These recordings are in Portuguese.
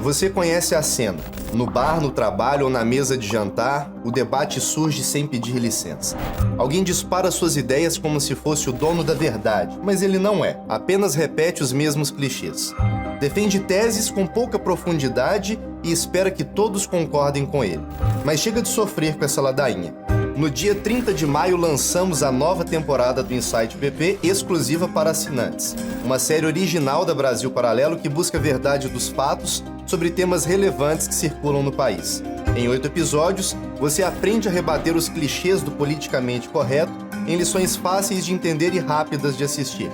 Você conhece a cena. No bar, no trabalho ou na mesa de jantar, o debate surge sem pedir licença. Alguém dispara suas ideias como se fosse o dono da verdade, mas ele não é. Apenas repete os mesmos clichês. Defende teses com pouca profundidade e espera que todos concordem com ele. Mas chega de sofrer com essa ladainha. No dia 30 de maio lançamos a nova temporada do Insight BP, exclusiva para assinantes. Uma série original da Brasil Paralelo que busca a verdade dos fatos sobre temas relevantes que circulam no país. Em 8 episódios, você aprende a rebater os clichês do politicamente correto em lições fáceis de entender e rápidas de assistir.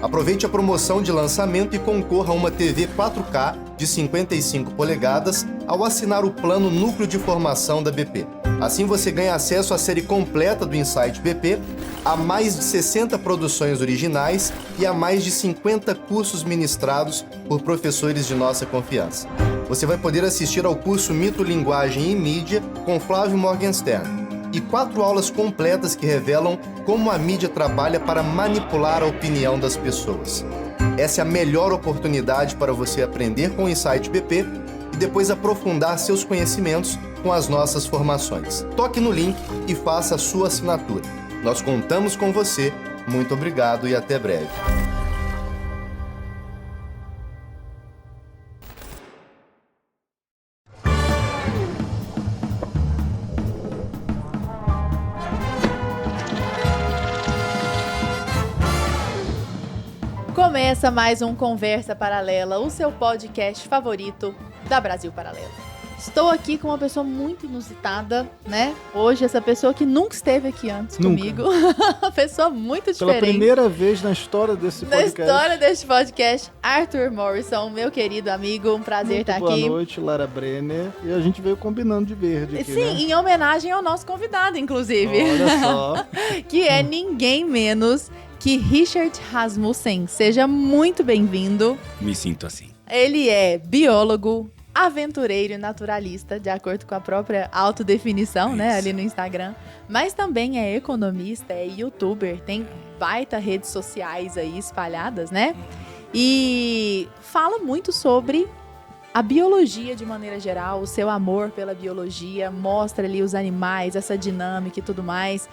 Aproveite a promoção de lançamento e concorra a uma TV 4K de 55 polegadas ao assinar o plano Núcleo de Formação da BP. Assim você ganha acesso à série completa do Insight BP, a mais de 60 produções originais e a mais de 50 cursos ministrados por professores de nossa confiança. Você vai poder assistir ao curso Mito, Linguagem e Mídia com Flávio Morgenstern e 4 aulas completas que revelam como a mídia trabalha para manipular a opinião das pessoas. Essa é a melhor oportunidade para você aprender com o Insight BP e depois aprofundar seus conhecimentos com as nossas formações. Toque no link e faça a sua assinatura. Nós contamos com você. Muito obrigado e até breve. Começa mais um Conversa Paralela, o seu podcast favorito da Brasil Paralelo. Estou aqui com uma pessoa muito inusitada, né? Hoje, essa pessoa que nunca esteve aqui antes comigo. Uma pessoa muito diferente. Pela primeira vez na história desse podcast. Na história deste podcast, Arthur Morrison, meu querido amigo. Um prazer estar aqui. Boa noite, Lara Brenner. E a gente veio combinando de verde aqui, sim, né? Em homenagem ao nosso convidado, inclusive. Olha só. Que é ninguém menos que Richard Rasmussen. Seja muito bem-vindo. Me sinto assim. Ele é biólogo, aventureiro e naturalista, de acordo com a própria autodefinição, né, ali no Instagram. Mas também é economista, é youtuber, tem baita redes sociais aí espalhadas, né? E fala muito sobre a biologia de maneira geral, o seu amor pela biologia, mostra ali os animais, essa dinâmica e tudo mais.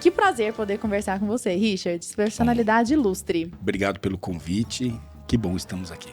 Que prazer poder conversar com você, Richard, personalidade ilustre. Obrigado pelo convite, que bom estamos aqui.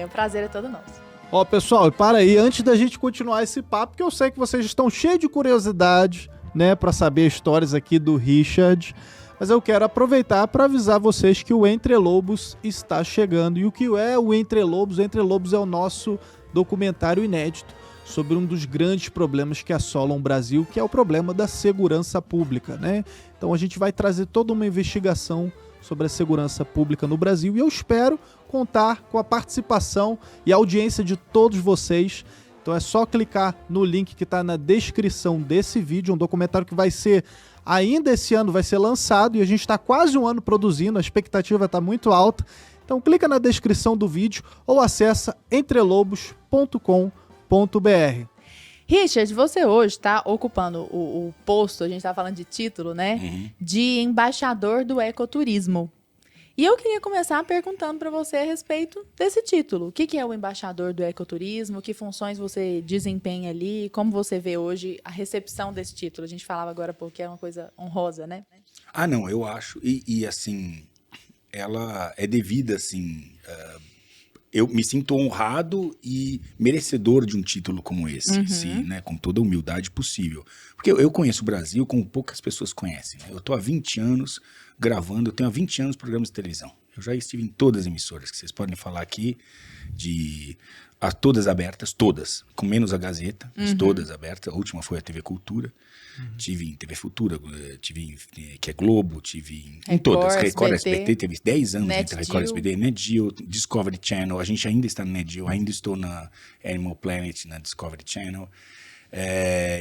O prazer é todo nosso. Ó, pessoal, para aí, antes da gente continuar esse papo, que eu sei que vocês estão cheios de curiosidade, né, para saber histórias aqui do Richard, mas eu quero aproveitar para avisar vocês que o Entre Lobos está chegando. E o que é o Entre Lobos? O Entre Lobos é o nosso documentário inédito sobre um dos grandes problemas que assolam o Brasil, que é o problema da segurança pública, né? Então a gente vai trazer toda uma investigação sobre a segurança pública no Brasil e eu espero contar com a participação e a audiência de todos vocês. Então é só clicar no link que está na descrição desse vídeo, um documentário que vai ser, ainda esse ano vai ser lançado e a gente está quase um ano produzindo, a expectativa está muito alta. Então clica na descrição do vídeo ou acessa entrelobos.com.br. Richard, você hoje está ocupando o posto, a gente está falando de título, né? De embaixador do ecoturismo. E eu queria começar perguntando para você a respeito desse título. O que é o embaixador do ecoturismo? Que funções você desempenha ali? Como você vê hoje a recepção desse título? A gente falava agora porque é uma coisa honrosa, né? Ah, não, eu acho. E assim, ela é devida, assim... eu me sinto honrado e merecedor de um título como esse, né, com toda a humildade possível. Porque eu conheço o Brasil como poucas pessoas conhecem. Né? Eu estou há 20 anos gravando, eu tenho há 20 anos programas de televisão. Eu já estive em todas as emissoras que vocês podem falar aqui, todas abertas, todas, com menos a Gazeta, mas todas abertas. A última foi a TV Cultura. Tive em TV Futura, tive em que é Globo, tive em todas. Record, SBT, teve 10 anos entre Record, SBT, NetGeo, Discovery Channel. A gente ainda está no NetGeo, ainda estou na Animal Planet, na Discovery Channel.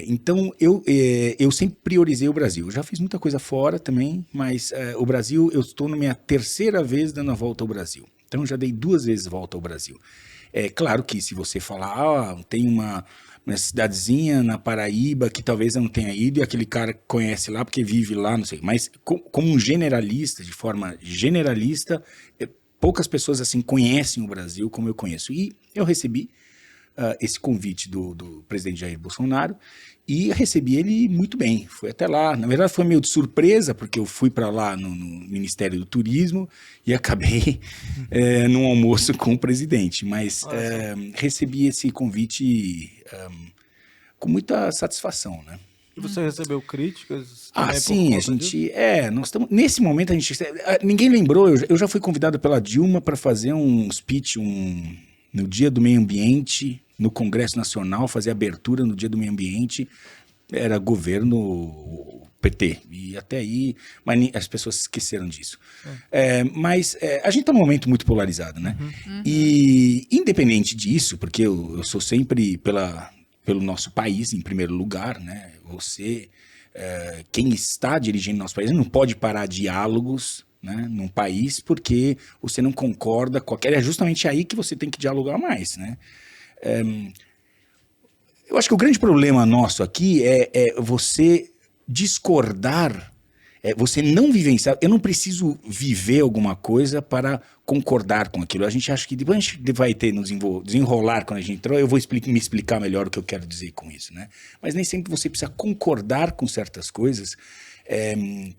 Então, eu sempre priorizei o Brasil. Eu já fiz muita coisa fora também, mas o Brasil, eu estou na minha 3ª vez dando a volta ao Brasil. Então, eu já dei 2 vezes volta ao Brasil. É claro que se você falar, tem uma cidadezinha na Paraíba que talvez eu não tenha ido e aquele cara conhece lá porque vive lá, não sei. Mas como um generalista, de forma generalista, poucas pessoas assim conhecem o Brasil como eu conheço. E eu recebi esse convite do presidente Jair Bolsonaro e recebi ele muito bem. Fui até lá. Na verdade, foi meio de surpresa, porque eu fui para lá no Ministério do Turismo e acabei num almoço com o presidente. Mas recebi esse convite com muita satisfação, né? E você recebeu críticas? Sim, a gente... nós estamos... Nesse momento, ninguém lembrou, eu já fui convidado pela Dilma para fazer um speech no Dia do Meio Ambiente, no Congresso Nacional, fazer abertura no Dia do Meio Ambiente. Era governo PT. E até aí... Mas as pessoas esqueceram disso. Mas a gente está num momento muito polarizado, né? E independente disso, porque eu sou sempre pelo nosso país, em primeiro lugar, né? Você, quem está dirigindo nosso país, não pode parar diálogos, né, num país porque você não concorda com aquele. É justamente aí que você tem que dialogar mais, né? Eu acho que o grande problema nosso aqui é você discordar, você não vivenciar. Eu não preciso viver alguma coisa para concordar com aquilo. A gente acha que depois a gente vai ter nos desenrolar quando a gente entrou, eu vou me explicar melhor o que eu quero dizer com isso, né? Mas nem sempre você precisa concordar com certas coisas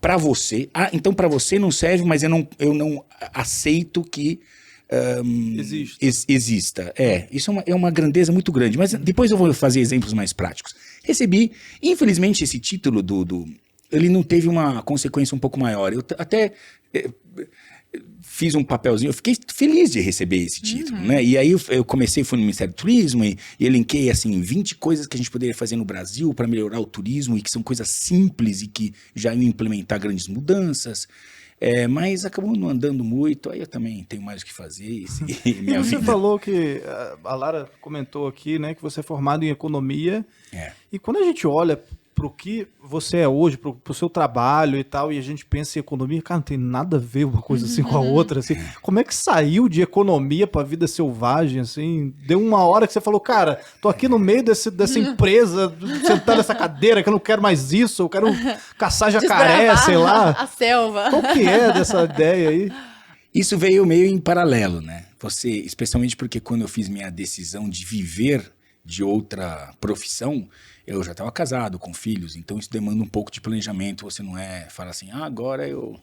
para você. Então para você não serve, mas eu não aceito que exista. Isso é uma grandeza muito grande. Mas depois eu vou fazer exemplos mais práticos. Recebi, infelizmente, esse título ele não teve uma consequência um pouco maior. Eu até fiz um papelzinho, eu fiquei feliz de receber esse título, né? E aí eu fui no Ministério do Turismo e elenquei, assim, 20 coisas que a gente poderia fazer no Brasil para melhorar o turismo e que são coisas simples e que já iam implementar grandes mudanças. Mas acabou não andando muito, aí eu também tenho mais o que fazer. Minha vida. Você falou que, a Lara comentou aqui, né, que você é formado em economia. E quando a gente olha para o que você é hoje, para o seu trabalho e tal, e a gente pensa em economia, cara, não tem nada a ver uma coisa assim com a outra, assim. Como é que saiu de economia para a vida selvagem, assim? Deu uma hora que você falou, cara, tô aqui no meio dessa empresa, sentado nessa cadeira, que eu não quero mais isso, eu quero caçar jacaré, sei lá. A selva. Qual que é dessa ideia aí? Isso veio meio em paralelo, né? Especialmente porque quando eu fiz minha decisão de viver de outra profissão, eu já estava casado, com filhos, então isso demanda um pouco de planejamento. Você não fala assim, agora eu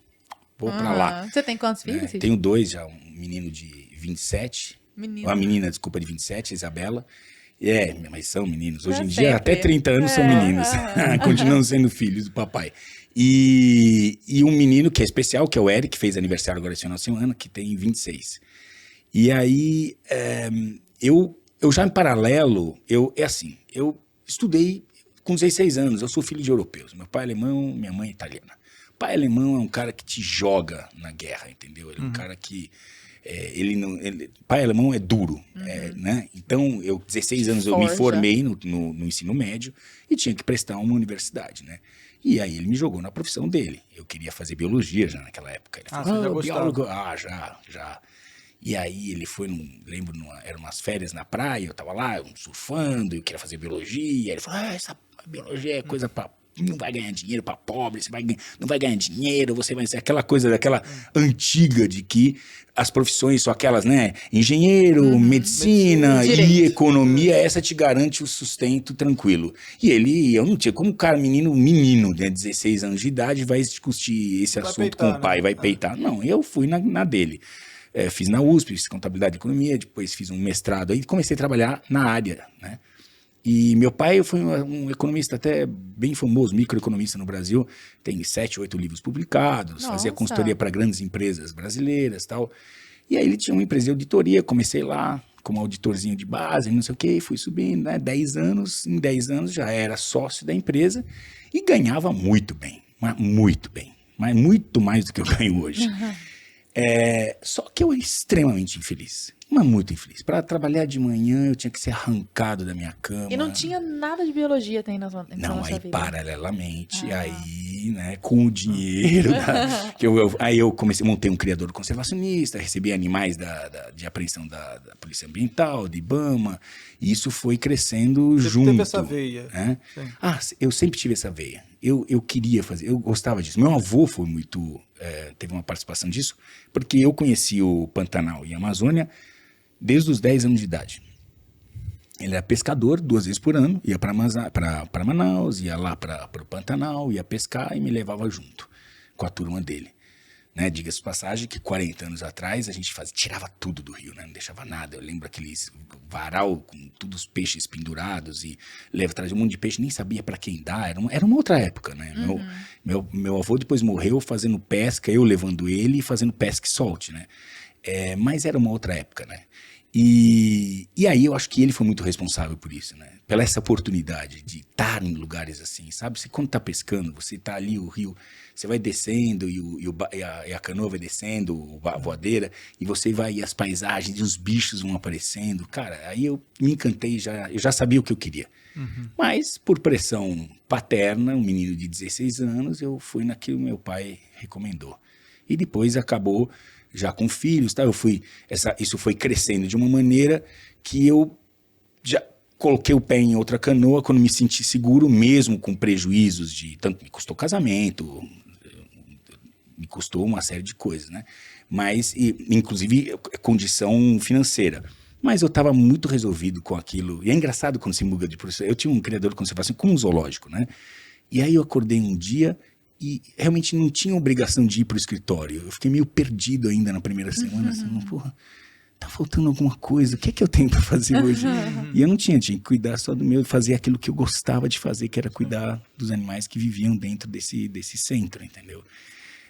vou para lá. Você tem quantos filhos? Tenho 2 já, um menino de 27, uma menina, desculpa, de 27, a Isabela. Mas são meninos. Hoje em dia, até 30 anos são meninos. Continuam sendo filhos do papai. E um menino que é especial, que é o Eric, que fez aniversário agora esse final de semana, que tem 26. E aí, eu já em paralelo, eu estudei com 16 anos, eu sou filho de europeus. Meu pai é alemão, minha mãe é italiana. Pai alemão é um cara que te joga na guerra, entendeu? Ele é um cara que... pai alemão é duro, né? Então, 16 anos eu me formei no ensino médio e tinha que prestar uma universidade, né? E aí ele me jogou na profissão dele. Eu queria fazer biologia já naquela época. Ele falou, biólogo? Já. E aí ele foi, eram umas férias na praia, eu tava lá, surfando, eu queria fazer biologia. Ele falou, essa biologia é coisa pra... não vai ganhar dinheiro pra pobre, não vai ganhar dinheiro, você vai ser aquela coisa daquela antiga de que as profissões são aquelas, né? Engenheiro, medicina e economia, essa te garante o sustento tranquilo. E eu não tinha, como o cara, menino, né? 16 anos de idade, vai discutir esse assunto com o pai, vai peitar. Não, eu fui na dele. Fiz na USP, fiz contabilidade e economia, depois fiz um mestrado aí, comecei a trabalhar na área, né? E meu pai foi um economista até bem famoso, microeconomista no Brasil, tem 7, 8 livros publicados, fazia consultoria para grandes empresas brasileiras e tal. E aí ele tinha uma empresa de auditoria, comecei lá como auditorzinho de base, não sei o quê, fui subindo, né? 10 anos, em 10 anos já era sócio da empresa e ganhava muito bem, mas muito mais do que eu ganho hoje. Só que eu era extremamente infeliz. Mas muito infeliz. Para trabalhar de manhã, eu tinha que ser arrancado da minha cama. E não tinha nada de biologia na sua vida? Não, aí paralelamente, aí, né, com o dinheiro, aí eu montei um criador conservacionista, recebi animais de apreensão da Polícia Ambiental, de IBAMA, e isso foi crescendo junto. Você teve essa veia. Né? Eu sempre tive essa veia. Eu queria fazer, eu gostava disso. Meu avô foi muito, teve uma participação disso, porque eu conheci o Pantanal e a Amazônia desde os 10 anos de idade. Ele era pescador 2 vezes por ano, ia para Manaus, ia lá para o Pantanal, ia pescar e me levava junto com a turma dele. Né? Diga-se de passagem que 40 anos atrás a gente tirava tudo do rio, né? Não deixava nada. Eu lembro aqueles varal com todos os peixes pendurados e trazia um monte de peixe, nem sabia para quem dar. Era uma outra época, né? Meu avô depois morreu fazendo pesca, eu levando ele e fazendo pesca e solte, né? Mas era uma outra época, né? E aí eu acho que ele foi muito responsável por isso, né? Pela essa oportunidade de estar em lugares assim, sabe? Você quando tá pescando, você tá ali, o rio, você vai descendo e a canoa vai descendo, a voadeira, e você vai, e as paisagens, e os bichos vão aparecendo. Cara, aí eu me encantei, eu já sabia o que eu queria. Mas, por pressão paterna, um menino de 16 anos, eu fui naquilo que meu pai recomendou. E depois acabou... já com filhos, tá? Isso foi crescendo de uma maneira que eu já coloquei o pé em outra canoa quando me senti seguro, mesmo com prejuízos tanto me custou casamento, me custou uma série de coisas, né? Mas, inclusive, condição financeira. Mas eu estava muito resolvido com aquilo. E é engraçado quando se muda de profissão. Eu tinha um criador de conservação como um zoológico, né? E aí eu acordei um dia... e realmente não tinha obrigação de ir para o escritório. Eu fiquei meio perdido ainda na primeira semana, assim, porra, tá faltando alguma coisa, o que é que eu tenho para fazer hoje? E eu não tinha que cuidar só do meu, fazer aquilo que eu gostava de fazer, que era cuidar dos animais que viviam dentro desse centro, entendeu?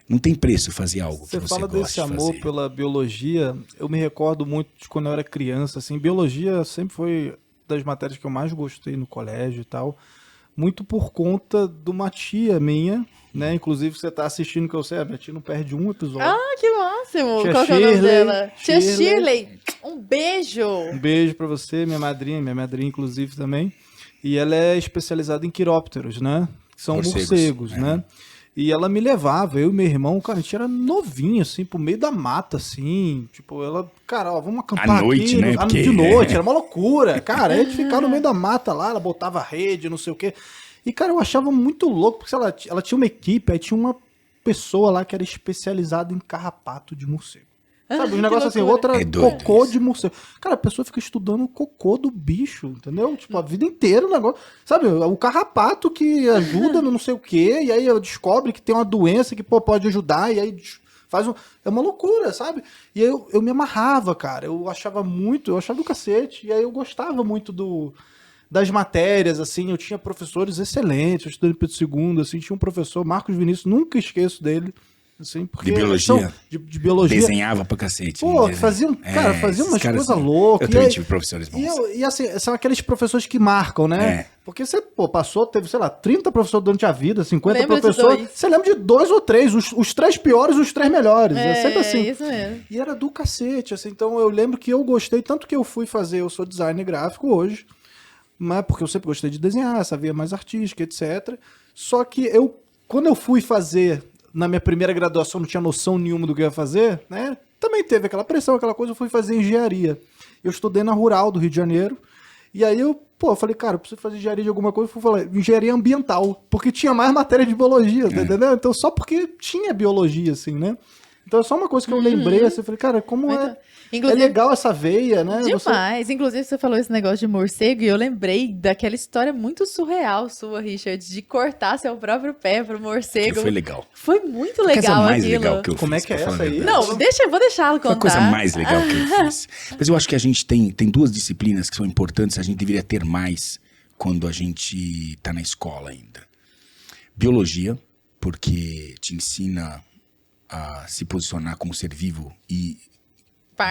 Não tem preço fazer algo que você gosta de fazer. Você fala desse amor pela biologia, eu me recordo muito de quando eu era criança, assim, biologia sempre foi das matérias que eu mais gostei no colégio e tal, muito por conta de uma tia minha, né? Inclusive, você tá assistindo, que eu sei, a minha tia não perde um episódio. Ah, que máximo! Tia Qual que é o nome dela? Tia Shirley! Um beijo! Um beijo pra você, minha madrinha, inclusive, também. E ela é especializada em quirópteros, né? Que são morcegos, né? E ela me levava, eu e meu irmão, cara, a gente era novinho, assim, pro meio da mata, assim. Tipo, ela, cara, ó, vamos acampar à noite, aqui. Né? Porque... De noite, era uma loucura. Cara, a gente ficava no meio da mata lá, ela botava rede, não sei o quê. E, cara, eu achava muito louco, porque ela tinha uma equipe, aí tinha uma pessoa lá que era especializada em carrapato de morcego. Sabe, um negócio assim, outra cocô de morcego. Cara, a pessoa fica estudando o cocô do bicho, entendeu? Tipo, a vida inteira o negócio. Sabe, o carrapato que ajuda no não sei o quê, e aí descobre que tem uma doença que pode ajudar, e aí faz é uma loucura, sabe? E aí eu me amarrava, cara. Eu achava do cacete. E aí eu gostava muito das matérias, assim, eu tinha professores excelentes, eu estudei no Pedro II, assim, tinha um professor, Marcos Vinícius, nunca esqueço dele, assim, porque... De biologia? De biologia. Desenhava pra cacete. Pô, fazia umas coisas loucas. Eu também tive professores bons. E assim, são aqueles professores que marcam, né? Porque você, teve, sei lá, 30 professores durante a vida, 50 professores, você lembra de 2 ou 3, os 3 piores e os 3 melhores, é sempre assim. É isso mesmo. E era do cacete, assim, então eu lembro que eu gostei, tanto que eu sou designer gráfico hoje, mas porque eu sempre gostei de desenhar, essa via mais artística, etc. Só que quando eu fui fazer, na minha primeira graduação, não tinha noção nenhuma do que eu ia fazer, né? Também teve aquela pressão, aquela coisa, eu fui fazer engenharia. Eu estudei na Rural do Rio de Janeiro, e aí eu falei, cara, eu preciso fazer engenharia de alguma coisa, eu fui falar engenharia ambiental, porque tinha mais matéria de biologia, tá entendendo? Então só porque tinha biologia, assim, né? Então é só uma coisa que eu lembrei, assim, eu falei, cara, como é legal essa veia, né? Demais. Inclusive, você falou esse negócio de morcego e eu lembrei daquela história muito surreal sua, Richard, de cortar seu próprio pé pro morcego. Foi legal. Foi muito legal mais aquilo. Legal que eu Como fiz, é que é essa aí? Não, vou deixá-lo contar. Foi a coisa mais legal que eu fiz. Mas eu acho que a gente tem 2 disciplinas que são importantes, a gente deveria ter mais quando a gente tá na escola ainda. Biologia, porque te ensina a se posicionar como ser vivo e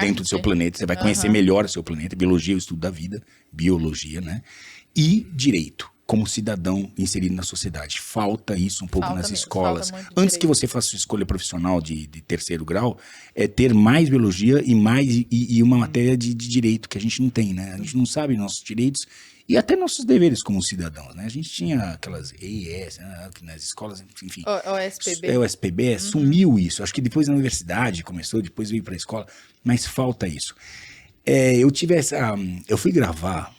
dentro do seu planeta, você vai conhecer melhor o seu planeta. Biologia é o estudo da vida, biologia, né? E direito, como cidadão inserido na sociedade. Falta isso um pouco nas escolas. Antes que você faça sua escolha profissional de 3º grau, ter mais biologia e uma matéria de direito que a gente não tem, né? A gente não sabe nossos direitos e até nossos deveres como cidadãos, né? A gente tinha aquelas EIS, nas escolas, enfim. OSPB. O SPB, sumiu isso. Acho que depois na universidade começou, depois veio para a escola, mas falta isso. Eu fui gravar,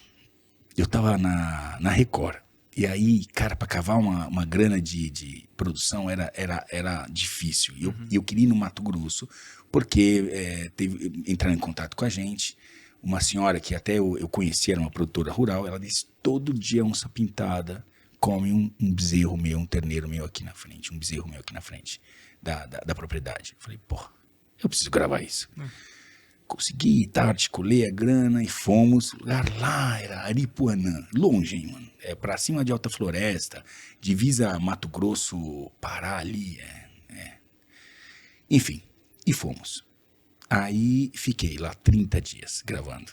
eu tava na Record, e aí, cara, para cavar uma grana de produção era difícil. E eu queria ir no Mato Grosso, porque entraram em contato com a gente, uma senhora que até eu conheci, era uma produtora rural, ela disse, todo dia a onça pintada come um bezerro meu, um terneiro meu aqui na frente, um bezerro meu aqui na frente da propriedade. Eu falei, pô, eu preciso gravar isso. Consegui, articulei a grana e fomos. O lugar lá era Aripuanã, longe, hein, mano? É pra cima de Alta Floresta, divisa Mato Grosso, Pará ali, Enfim, e fomos. Aí fiquei lá 30 dias gravando.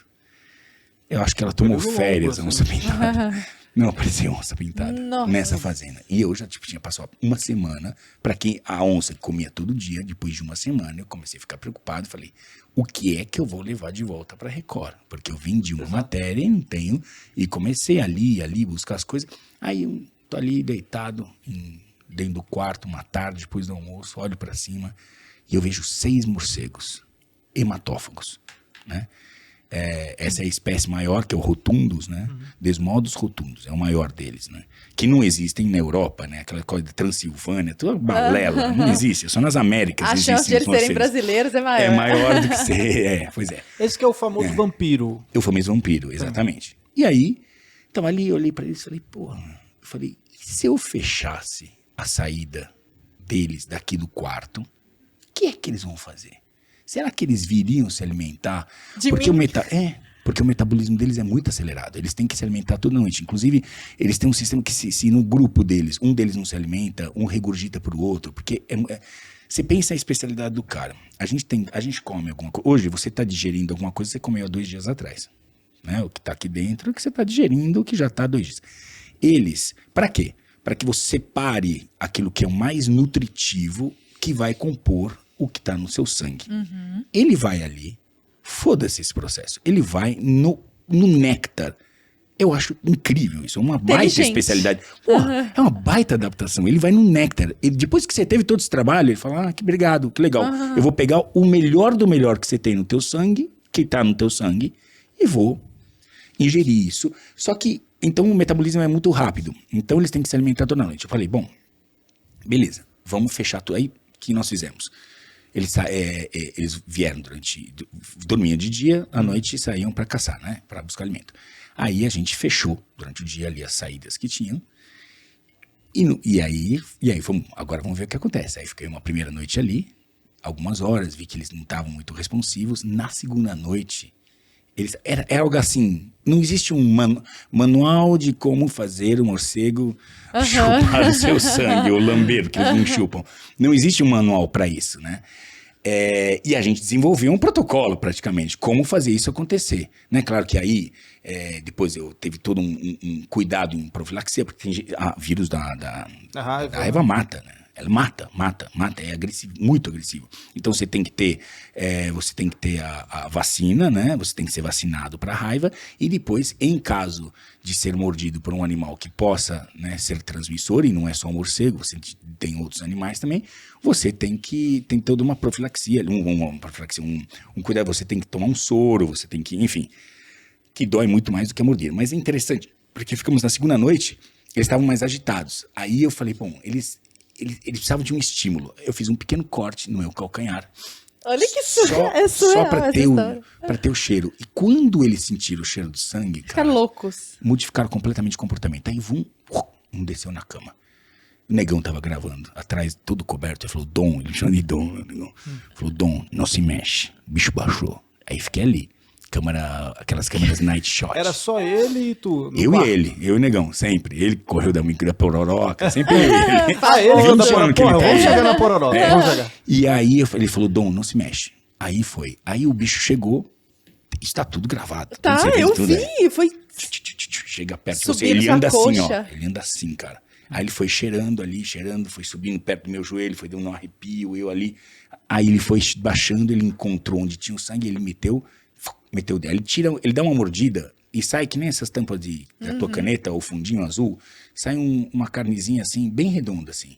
Eu acho que ela tomou férias, a onça pintada. Não apareceu onça pintada nessa fazenda. E eu já tinha passado uma semana, pra quem a onça comia todo dia, depois de uma semana eu comecei a ficar preocupado, falei, o que é que eu vou levar de volta pra Record? Porque eu vendi uma matéria e não tenho, e comecei ali buscar as coisas. Aí eu tô ali deitado dentro do quarto, uma tarde, depois do almoço, olho pra cima e eu vejo 6 morcegos hematófagos, né? Essa é a espécie maior, que é o rotundus, né? Desmodus rotundus, é o maior deles, né? Que não existem na Europa, né? Aquela coisa de Transilvânia, toda balela, não existe, só nas Américas a existem. A chance de eles serem brasileiros é maior. É maior do que ser, pois é. Esse que é o famoso vampiro. É o famoso vampiro, exatamente. E aí, então ali eu olhei pra eles e falei, porra, e se eu fechasse a saída deles daqui do quarto, o que é que eles vão fazer? Será que eles viriam se alimentar? Porque o metabolismo deles é muito acelerado. Eles têm que se alimentar toda noite. Inclusive, eles têm um sistema que se no grupo deles, um deles não se alimenta, um regurgita pro outro. Porque você pensa a especialidade do cara. A gente come alguma coisa. Hoje, você está digerindo alguma coisa que você comeu há 2 dias atrás. Né? O que está aqui dentro é o que você está digerindo, o que já está há 2 dias. Eles, para quê? Para que você separe aquilo que é o mais nutritivo que vai compor o que está no seu sangue. Ele vai ali, foda-se esse processo, ele vai no néctar. Eu acho incrível isso, é uma baita especialidade. Porra, é uma baita adaptação, ele vai no néctar. Depois que você teve todo esse trabalho, ele fala, que obrigado, que legal. Eu vou pegar o melhor do melhor que você tem no teu sangue, que está no teu sangue, e vou ingerir isso. Só que, então o metabolismo é muito rápido, então eles têm que se alimentar toda noite. Eu falei, bom, beleza, vamos fechar tudo aí, o que nós fizemos? Eles vieram dormiam de dia, à noite saíam para caçar, né? Para buscar alimento. Aí a gente fechou durante o dia ali as saídas que tinham. E aí agora vamos ver o que acontece. Aí fiquei uma primeira noite ali, algumas horas, vi que eles não estavam muito responsivos. Na segunda noite, era algo assim, não existe um manual de como fazer o morcego chupar o seu sangue, ou lamber, porque eles não chupam. Não existe um manual para isso, né? E a gente desenvolveu um protocolo, praticamente, como fazer isso acontecer. Né? Claro que aí, depois eu teve todo um cuidado em profilaxia, porque tem vírus da raiva mata, né? Ela mata, é agressivo, muito agressivo. Então você tem que ter a vacina, né? Você tem que ser vacinado para a raiva, e depois, em caso de ser mordido por um animal que possa, né, ser transmissor, e não é só um morcego, você tem outros animais também, você tem toda uma profilaxia, um cuidado, você tem que tomar um soro, você tem que, enfim, que dói muito mais do que a mordida. Mas é interessante, porque ficamos na segunda noite, eles estavam mais agitados. Aí eu falei, bom, eles precisavam de um estímulo. Eu fiz um pequeno corte no meu calcanhar. Olha que só para ter o cheiro. E quando eles sentiram o cheiro do sangue, cara, ficaram loucos. Modificaram completamente o comportamento. Aí um desceu na cama. O negão tava gravando, atrás, todo coberto. Ele falou, Dom, ele chama de Dom, meu negão. Falou, Dom, não se mexe. O bicho baixou. Aí fiquei ali. Aquelas câmeras night shot. Era só ele e tu? Eu e o negão, sempre. Ele correu da pororoca, sempre ele. Vamos chegar na pororoca, vamos chegar. E aí ele falou, Dom, não se mexe. Aí foi. Aí o bicho chegou, está tudo gravado. Tá, eu vi, foi... Chega perto de você, ele anda assim, ó. Ele anda assim, cara. Aí ele foi cheirando, foi subindo perto do meu joelho, foi dando um arrepio, eu ali. Aí ele foi baixando, ele encontrou onde tinha o sangue, ele meteu o dedo. Ele dá uma mordida e sai que nem essas tampas da tua caneta ou fundinho azul, sai uma carnezinha assim, bem redonda assim.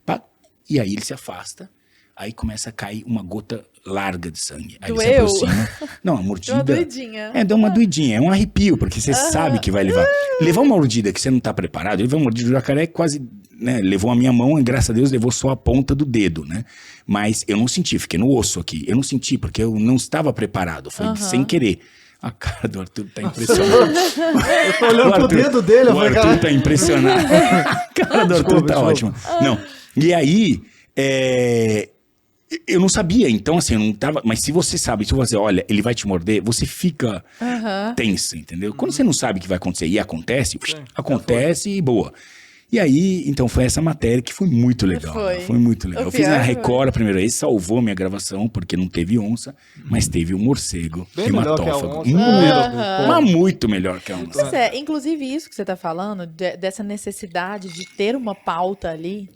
Pá, e aí ele se afasta, aí começa a cair uma gota larga de sangue. Aí ele se aproxima. Não, a mordida... Deu uma doidinha. Deu uma doidinha, é um arrepio, porque você sabe que vai levar. Levar uma mordida que você não tá preparado, levar uma mordida do jacaré quase... Né, levou a minha mão e graças a Deus levou só a ponta do dedo, né? Mas eu não senti, fiquei no osso aqui. Eu não senti porque eu não estava preparado, foi sem querer. A cara do Arthur tá impressionante. Eu tô olhando pro dedo dele. O Arthur tá impressionado. A cara do Arthur tá ótima. Não, e aí... eu não sabia, então assim, eu não tava... Mas se você sabe, se você olha, ele vai te morder, você fica tenso, entendeu? Quando você não sabe o que vai acontecer e acontece, acontece e boa. E aí, então, foi essa matéria que foi muito legal. Foi muito legal. Eu fiz na Record a primeira vez, salvou minha gravação, porque não teve onça, mas teve um morcego hematófago. Mas muito melhor que a onça. Pois é, inclusive isso que você tá falando, dessa necessidade de ter uma pauta ali,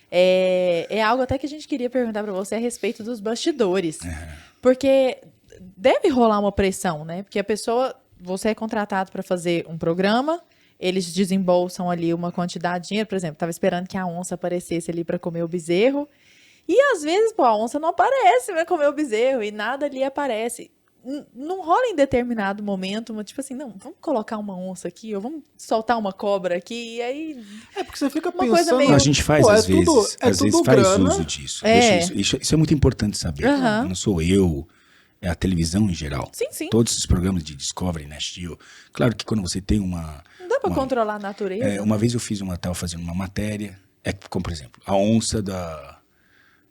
é algo até que a gente queria perguntar pra você a respeito dos bastidores. Porque deve rolar uma pressão, né? Porque a pessoa, você é contratado pra fazer um programa, eles desembolsam ali uma quantidade de dinheiro, por exemplo, tava esperando que a onça aparecesse ali pra comer o bezerro, e às vezes, pô, a onça não aparece pra comer o bezerro, e nada ali aparece. Não rola em determinado momento, tipo assim, não, vamos colocar uma onça aqui, ou vamos soltar uma cobra aqui, e aí... porque você fica uma pensando... coisa meio... A gente faz, às vezes faz uso disso. Isso é muito importante saber. Não sou eu... É a televisão em geral. Sim. Todos esses programas de Discovery, Nash Geo. Claro que quando você tem uma... Não dá pra controlar a natureza. Uma vez eu tava fazendo uma matéria, como por exemplo, a onça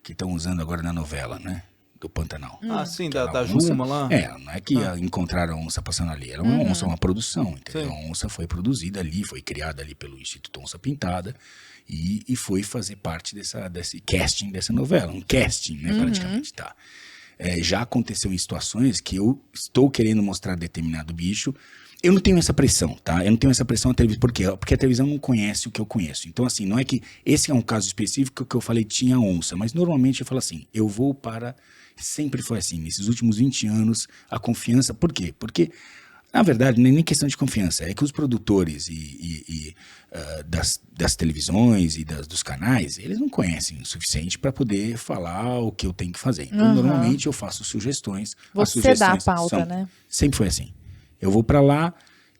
que estão usando agora na novela, né? Do Pantanal. Sim, da Juma lá? Não é que encontraram a onça passando ali. Era uma onça, uma produção, entendeu? A onça foi produzida ali, foi criada ali pelo Instituto Onça Pintada e foi fazer parte desse casting dessa novela. Um casting, né? Praticamente, tá? Já aconteceu em situações que eu estou querendo mostrar determinado bicho. Eu não tenho essa pressão, tá? Eu não tenho essa pressão na televisão. Por quê? Porque a televisão não conhece o que eu conheço. Então, assim, não é que esse é um caso específico que eu falei tinha onça, mas normalmente eu falo assim, eu vou para... Sempre foi assim, nesses últimos 20 anos, a confiança... Por quê? Porque, na verdade, não é nem questão de confiança, é que os produtores das televisões e dos canais, eles não conhecem o suficiente para poder falar o que eu tenho que fazer. Então, normalmente, eu faço sugestões. Você dá a pauta, né? Sempre foi assim. Eu vou para lá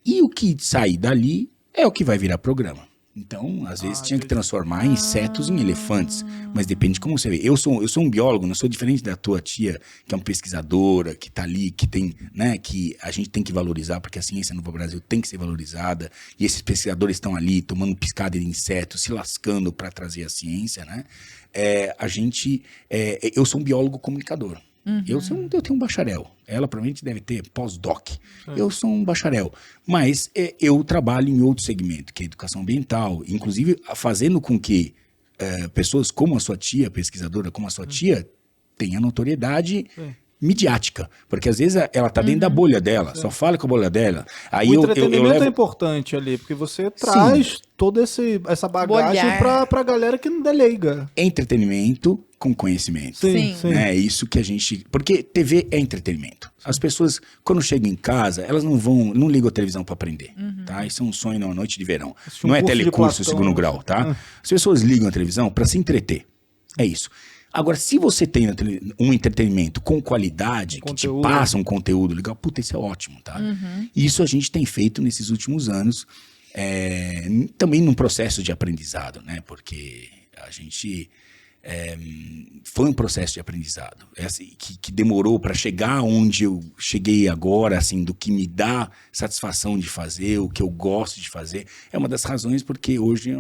e o que sair dali é o que vai virar programa. Então, às vezes, tinha que transformar insetos em elefantes. Mas depende de como você vê. Eu sou um biólogo, não sou diferente da tua tia, que é uma pesquisadora, que tá ali, que tem, né, que a gente tem que valorizar, porque a ciência no Brasil tem que ser valorizada. E esses pesquisadores estão ali, tomando piscada de insetos, se lascando para trazer a ciência, né? Eu sou um biólogo comunicador. Eu tenho um bacharel. Ela provavelmente deve ter pós-doc. Eu sou um bacharel. Mas eu trabalho em outro segmento, que é educação ambiental. Inclusive, fazendo com que pessoas como a sua tia, pesquisadora como a sua tia, tenham notoriedade midiática. Porque às vezes ela tá dentro da bolha dela, só fala com a bolha dela. Aí o entretenimento é importante ali, porque você traz toda essa bagagem pra galera que não é leiga. Entretenimento com conhecimento. Sim. É isso que a gente... Porque TV é entretenimento. As pessoas, quando chegam em casa, elas não ligam a televisão para aprender, tá? Isso é um sonho numa noite de verão. Não é telecurso segundo grau, tá? As pessoas ligam a televisão para se entreter. É isso. Agora, se você tem um entretenimento com qualidade, que te passa um conteúdo legal, puta, isso é ótimo, tá? Isso a gente tem feito nesses últimos anos, também num processo de aprendizado, né? Porque a gente... foi um processo de aprendizado que demorou para chegar onde eu cheguei agora, assim, do que me dá satisfação de fazer, o que eu gosto de fazer. É uma das razões porque hoje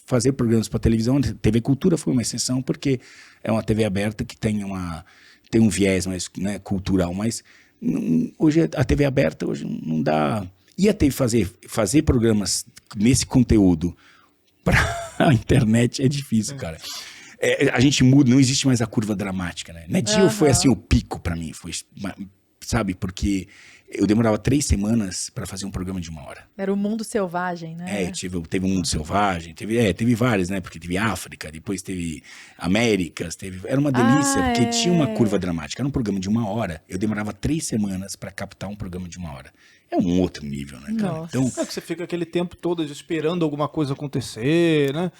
fazer programas para televisão, TV Cultura foi uma exceção, porque é uma TV aberta que tem um viés mais, né, cultural, mas hoje a TV aberta hoje não dá... Ia ter que fazer programas nesse conteúdo para a internet é difícil, cara. A gente muda, não existe mais a curva dramática, né? Nadio foi assim o pico para mim, foi, sabe, porque eu demorava 3 semanas para fazer um programa de 1 hora. Era o Mundo Selvagem, né? Teve um Mundo Selvagem, teve vários, né? Porque teve África, depois teve Américas, era uma delícia, porque tinha uma curva dramática. Era um programa de 1 hora, eu demorava 3 semanas para captar um programa de 1 hora. É um outro nível, né, cara? Nossa. Então, que você fica aquele tempo todo esperando alguma coisa acontecer, né?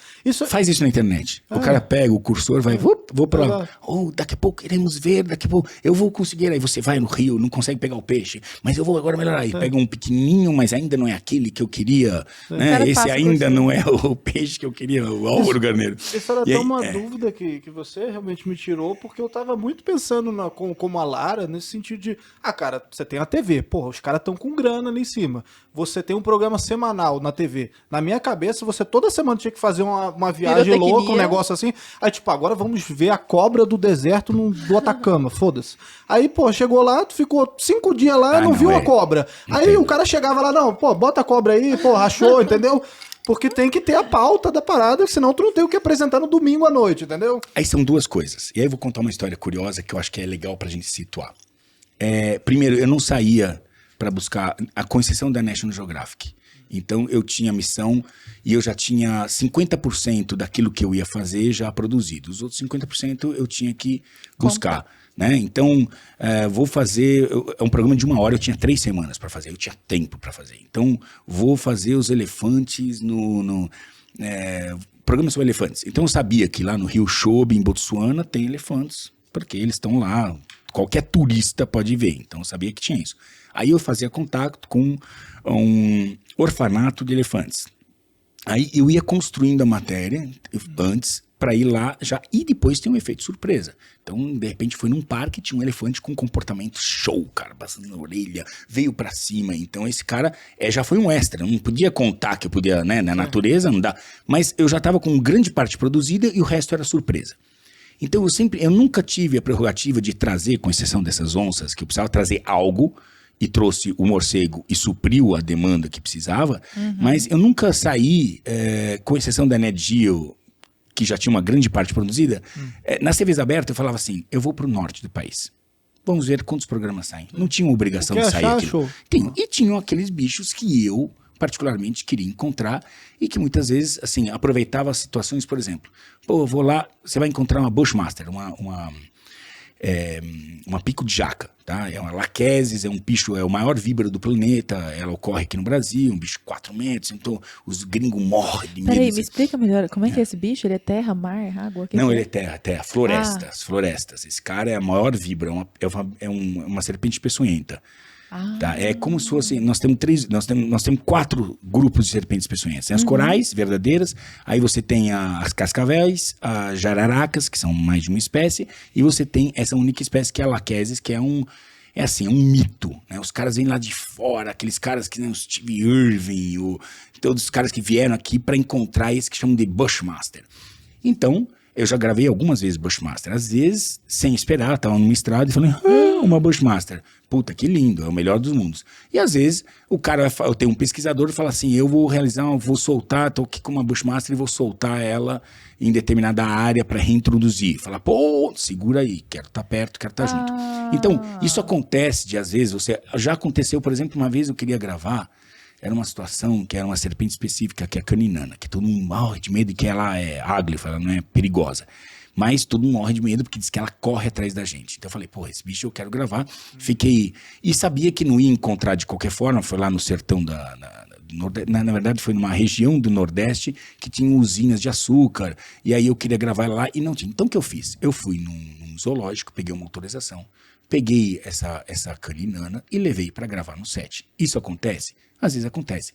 Faz isso na internet. O cara pega o cursor, vai, vou pra lá. Daqui a pouco iremos ver, daqui a pouco eu vou conseguir. Aí você vai no rio, não consegue pegar o peixe. mas eu vou agora melhorar. Aí pega um pequenininho, mas ainda não é aquele que eu queria, né? Esse ainda não é o peixe que eu queria, o Álvaro Garneiro. Isso era até uma dúvida que você realmente me tirou, porque eu tava muito pensando como a Lara, nesse sentido de, cara, você tem a TV, porra, os caras estão com grana ali em cima. Você tem um programa semanal na TV. Na minha cabeça, você toda semana tinha que fazer uma viagem louca, um negócio assim. Aí, tipo, agora vamos ver a cobra do deserto do Atacama, foda-se. Aí, pô, chegou lá, tu ficou 5 dias lá e não viu a cobra. Aí o cara chegava lá, não, pô, bota a cobra aí, pô, rachou, entendeu? Porque tem que ter a pauta da parada, senão tu não tem o que apresentar no domingo à noite, entendeu? Aí são duas coisas. E aí eu vou contar uma história curiosa que eu acho que é legal pra gente situar. Primeiro, eu não saía para buscar, com exceção da National Geographic. Então, eu tinha missão e eu já tinha 50% daquilo que eu ia fazer já produzido. Os outros 50% eu tinha que buscar. Né? Então, vou fazer... É um programa de 1 hora, eu tinha 3 semanas para fazer. Eu tinha tempo para fazer. Então, vou fazer os elefantes programa sobre elefantes. Então, eu sabia que lá no Rio Chobe, em Botsuana, tem elefantes, porque eles estão lá... Qualquer turista pode ver. Então, eu sabia que tinha isso. Aí eu fazia contato com um orfanato de elefantes. Aí eu ia construindo a matéria antes para ir lá já. E depois tem um efeito surpresa. Então, de repente, foi num parque, tinha um elefante com um comportamento show, cara, passando na orelha, veio para cima. Então, esse cara já foi um extra. Não podia contar que eu podia, né? Na natureza, não dá. Mas eu já estava com grande parte produzida e o resto era surpresa. Então, eu nunca tive a prerrogativa de trazer, com exceção dessas onças, que eu precisava trazer algo, e trouxe o morcego e supriu a demanda que precisava, mas eu nunca saí, com exceção da Nat Geo, que já tinha uma grande parte produzida, nas TVs abertas eu falava assim, eu vou para o norte do país. Vamos ver quantos programas saem. Não tinha obrigação de sair aquilo. E tinham aqueles bichos que eu... particularmente queria encontrar e que muitas vezes, assim, aproveitava as situações, por exemplo, pô, vou lá, você vai encontrar uma Bushmaster, uma pico de jaca, tá? É uma laquesis, é um bicho, é o maior víbaro do planeta, ela ocorre aqui no Brasil, um bicho de 4 metros, então os gringos morrem de medo. Peraí, me explica melhor, como é que é esse bicho? Ele é terra, mar, água? Não, ele é terra, florestas. Esse cara é a maior víbora, é uma serpente peçonhenta. Tá? É como se fosse, nós temos 4 grupos de serpentes peçonhentas. Tem as corais, verdadeiras, aí você tem as cascavéis, as jararacas, que são mais de uma espécie, e você tem essa única espécie que é a laquesis, que é um mito, né? Os caras vêm lá de fora, aqueles caras que nem o Steve Irwin, todos os caras que vieram aqui para encontrar esse que chamam de Bushmaster. Então, eu já gravei algumas vezes Bushmaster, às vezes sem esperar, tava numa estrada e falei, uma Bushmaster, puta, que lindo, é o melhor dos mundos. E às vezes o cara, eu tenho um pesquisador que fala assim, eu vou soltar, tô aqui com uma Bushmaster e vou soltar ela em determinada área para reintroduzir. Fala, pô, segura aí, quero estar perto, quero estar junto. Então, isso acontece de às vezes, já aconteceu, por exemplo, uma vez eu queria gravar, era uma situação que era uma serpente específica, que é a caninana, que todo mundo morre de medo e que ela é áglifa, ela não é perigosa. Mas todo mundo morre de medo porque diz que ela corre atrás da gente. Então eu falei, pô, esse bicho eu quero gravar. Fiquei... E sabia que não ia encontrar de qualquer forma, foi lá no sertão na verdade foi numa região do Nordeste que tinha usinas de açúcar. E aí eu queria gravar lá e não tinha. Então o que eu fiz? Eu fui num zoológico, peguei uma autorização, peguei essa caninana e levei para gravar no set. Isso acontece? Às vezes acontece.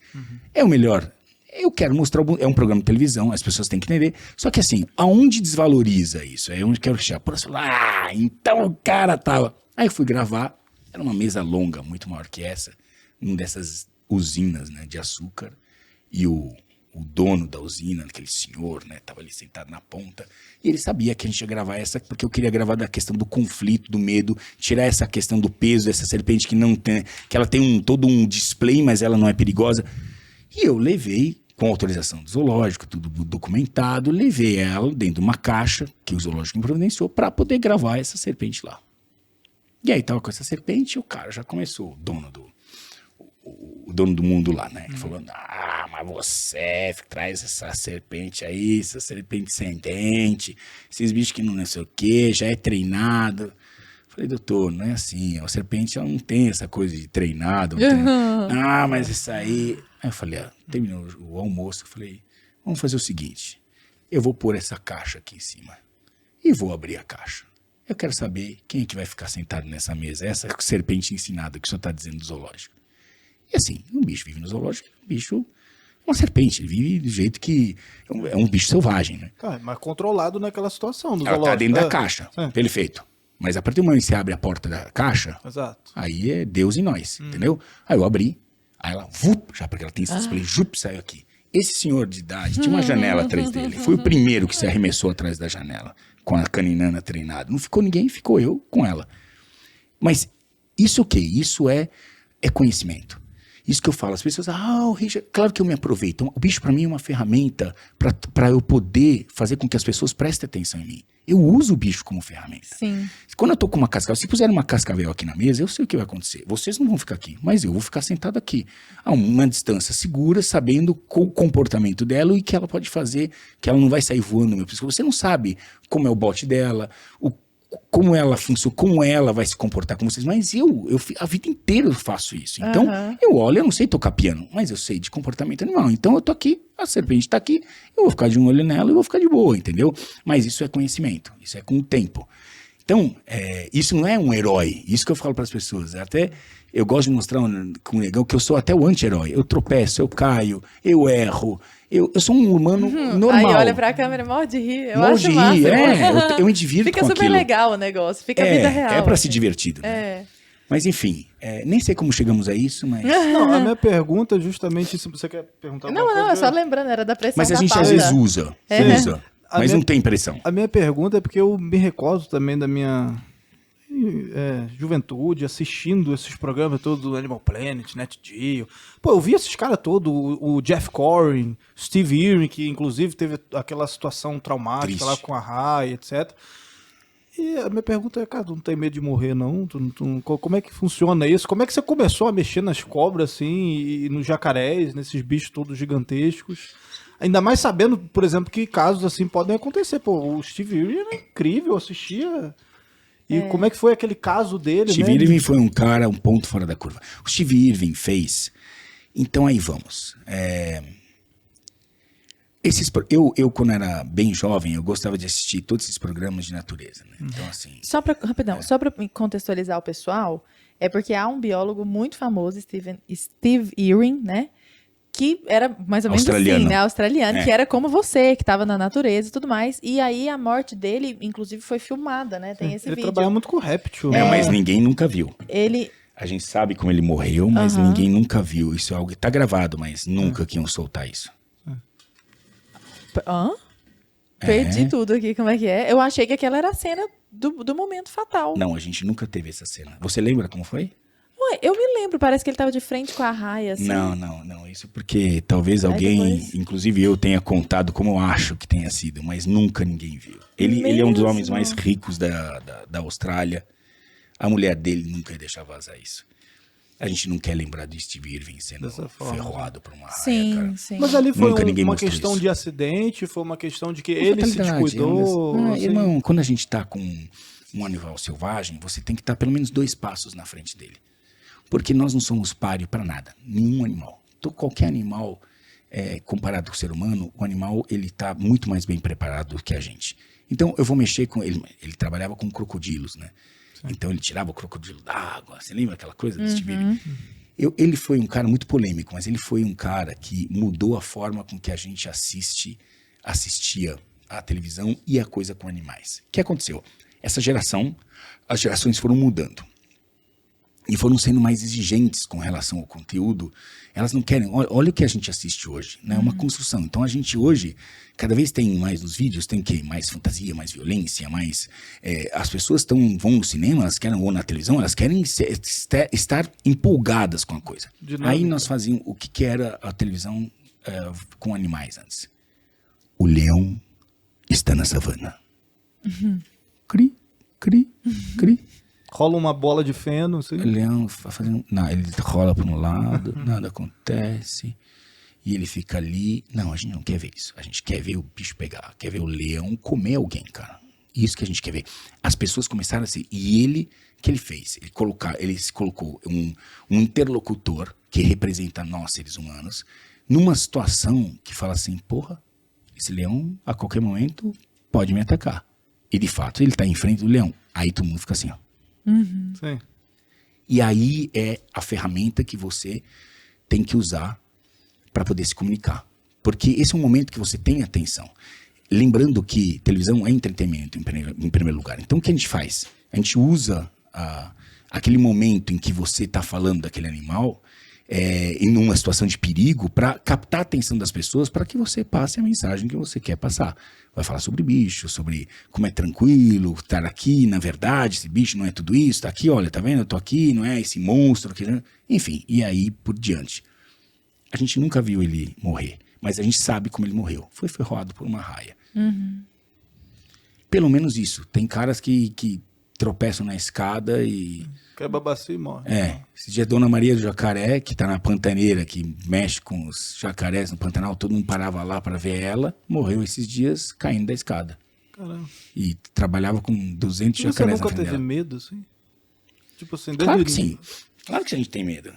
É o melhor. Eu quero mostrar, é um programa de televisão, as pessoas têm que entender. Só que assim, aonde desvaloriza isso? É onde quero chegar. Então o cara tava... Aí eu fui gravar, era uma mesa longa, muito maior que essa, numa dessas usinas, né, de açúcar, e o dono da usina, aquele senhor, né, tava ali sentado na ponta, e ele sabia que a gente ia gravar essa, porque eu queria gravar da questão do conflito, do medo, tirar essa questão do peso dessa serpente que não tem, que ela tem todo um display, mas ela não é perigosa. E eu levei, com autorização do zoológico, tudo documentado, levei ela dentro de uma caixa que o zoológico me providenciou para poder gravar essa serpente lá. E aí tava com essa serpente e o cara já começou, o dono do mundo lá, né? Ele falou, mas você traz essa serpente aí, essa serpente sem dente, esses bichos que não sei o que, já é treinado. Falei, doutor, não é assim, a serpente ela não tem essa coisa de treinado. Mas isso aí... Aí eu falei, terminou o almoço, eu falei, vamos fazer o seguinte, eu vou pôr essa caixa aqui em cima e vou abrir a caixa. Eu quero saber quem é que vai ficar sentado nessa mesa, essa serpente ensinada que o senhor está dizendo do zoológico. E assim, um bicho vive no zoológico, um bicho é uma serpente, ele vive do jeito que é um bicho selvagem, né? Mas controlado naquela situação do Ela zoológico. tá dentro da caixa, perfeito. Mas a partir do momento que você abre a porta da caixa, Exato. aí é Deus em nós, entendeu? Aí eu abri, aí ela, já porque ela tem esse display, saiu aqui. Esse senhor de idade tinha uma janela atrás dele, foi o primeiro que se arremessou atrás da janela, com a caninana treinada. Não ficou ninguém, ficou eu com ela. Mas isso o quê? Isso é conhecimento. Isso que eu falo, as pessoas, o Richard, claro que eu me aproveito. O bicho para mim é uma ferramenta para eu poder fazer com que as pessoas prestem atenção em mim. Eu uso o bicho como ferramenta. Sim. Quando eu tô com uma cascavel, se puserem uma cascavel aqui na mesa, eu sei o que vai acontecer. Vocês não vão ficar aqui, mas eu vou ficar sentado aqui, a uma distância segura, sabendo o comportamento dela e que ela pode fazer, que ela não vai sair voando no meu pescoço. Você não sabe como é o bote dela, como ela funciona, como ela vai se comportar com vocês, mas eu a vida inteira eu faço isso. Então, eu olho, eu não sei tocar piano, mas eu sei de comportamento animal. Então, eu tô aqui, a serpente tá aqui, eu vou ficar de um olho nela e vou ficar de boa, entendeu? Mas isso é conhecimento, isso é com o tempo. Então, isso não é um herói, isso que eu falo para as pessoas. Até eu gosto de mostrar com o Negão que eu sou até o anti-herói. Eu tropeço, eu caio, eu erro. Eu sou um humano normal. Aí olha pra câmera e morre de rir. Eu morre acho de massa. rir, eu me divirto Fica com super aquilo. legal o negócio, fica a vida real. É pra assim. ser divertido, né? Mas enfim, nem sei como chegamos a isso, mas... Não, a minha pergunta é justamente se você quer perguntar alguma coisa. Não, é só lembrando, era da pressão Mas a da gente pauta. às vezes usa, mas não tem pressão. A minha pergunta é porque eu me recordo também da minha juventude, assistindo esses programas todos do Animal Planet, Net Geo. Pô, eu vi esses caras todos, o Jeff Corrin, Steve Irwin, que inclusive teve aquela situação traumática Triste. lá com a Rai, etc. E a minha pergunta é, cara, tu não tem medo de morrer, não? Como é que funciona isso? Como é que você começou a mexer nas cobras, assim, e nos jacarés, nesses bichos todos gigantescos? Ainda mais sabendo, por exemplo, que casos assim podem acontecer. Pô, o Steve Irwin era incrível, eu assistia... E como é que foi aquele caso dele, Steve né? Irwin foi um cara, um ponto fora da curva. O Steve Irwin fez... Então aí vamos. Eu, quando era bem jovem, eu gostava de assistir todos esses programas de natureza, né? Então, assim... Só pra contextualizar o pessoal, é porque há um biólogo muito famoso, Steve Irwin, né? Que era mais ou menos Australiano. assim, né? Australiano, que era como você, que estava na natureza e tudo mais. E aí a morte dele, inclusive, foi filmada, né? Tem esse Ele vídeo. trabalha muito com réptil. Mas ninguém nunca viu. Ele... A gente sabe como ele morreu, mas ninguém nunca viu. Isso é algo que tá gravado, mas nunca que iam soltar isso. Hã? Perdi tudo aqui, como é que é? Eu achei que aquela era a cena do momento fatal. Não, a gente nunca teve essa cena. Você lembra como foi? Ué, eu me lembro, parece que ele tava de frente com a raia, assim. Não. Isso porque talvez alguém, depois... inclusive eu, tenha contado como eu acho que tenha sido, mas nunca ninguém viu. Ele é um dos homens mais ricos da Austrália. A mulher dele nunca ia deixar vazar isso. A gente não quer lembrar de Steve Irwin sendo ferroado por uma raia, cara. Sim. Mas ali foi uma mostrou questão isso. de acidente, foi uma questão de que ele se descuidou. Assim. Irmão, quando a gente tá com um animal selvagem, você tem que estar pelo menos 2 passos na frente dele. Porque nós não somos páreo para nada, nenhum animal. Então, qualquer animal, comparado com o ser humano, o animal ele está muito mais bem preparado do que a gente. Então, eu vou mexer com ele. Ele trabalhava com crocodilos, né? Sim. Então, ele tirava o crocodilo da água. Você lembra aquela coisa desse tipo? Ele foi um cara muito polêmico, mas ele foi um cara que mudou a forma com que a gente assistia à televisão e a coisa com animais. O que aconteceu? Essa geração, as gerações foram mudando. E foram sendo mais exigentes com relação ao conteúdo. Elas não querem... Olha o que a gente assiste hoje, né? É uma construção. Então, a gente hoje, cada vez tem mais nos vídeos, tem que mais fantasia, mais violência, mais... as pessoas vão no cinema, elas querem, ou na televisão, elas querem estar empolgadas com a coisa. Aí nós fazíamos o que era a televisão com animais antes. O leão está na savana. Cri, cri, cri. Rola uma bola de feno, assim. O leão fazendo... Não, ele rola para um lado, nada acontece. E ele fica ali... Não, a gente não quer ver isso. A gente quer ver o bicho pegar. Quer ver o leão comer alguém, cara. Isso que a gente quer ver. As pessoas começaram a ser... E ele... O que ele fez? Ele se colocou um interlocutor que representa nós, seres humanos, numa situação que fala assim, porra, esse leão, a qualquer momento, pode me atacar. E de fato, ele tá em frente do leão. Aí todo mundo fica assim, ó. Sim. E aí é a ferramenta que você tem que usar para poder se comunicar. Porque esse é um momento que você tem atenção. Lembrando que televisão é entretenimento em primeiro lugar. Então o que a gente faz? A gente usa aquele momento em que você está falando daquele animal em uma situação de perigo para captar a atenção das pessoas para que você passe a mensagem que você quer passar. Vai falar sobre bicho, sobre como é tranquilo estar aqui, na verdade, esse bicho não é tudo isso, tá aqui, olha, tá vendo? Eu tô aqui, não é esse monstro aqui, enfim, e aí por diante. A gente nunca viu ele morrer, mas a gente sabe como ele morreu. Foi ferroado por uma raia. Pelo menos isso. Tem caras que tropeçam na escada e... Quebra a bacia e morre. Esse dia Dona Maria do Jacaré, que tá na Pantaneira, que mexe com os jacarés no Pantanal, todo mundo parava lá para ver ela, morreu esses dias caindo da escada. Caramba. E trabalhava com 200 jacarés na frente dela. Você nunca teve medo, assim? Tipo assim, Claro que sim. Claro que a gente tem medo.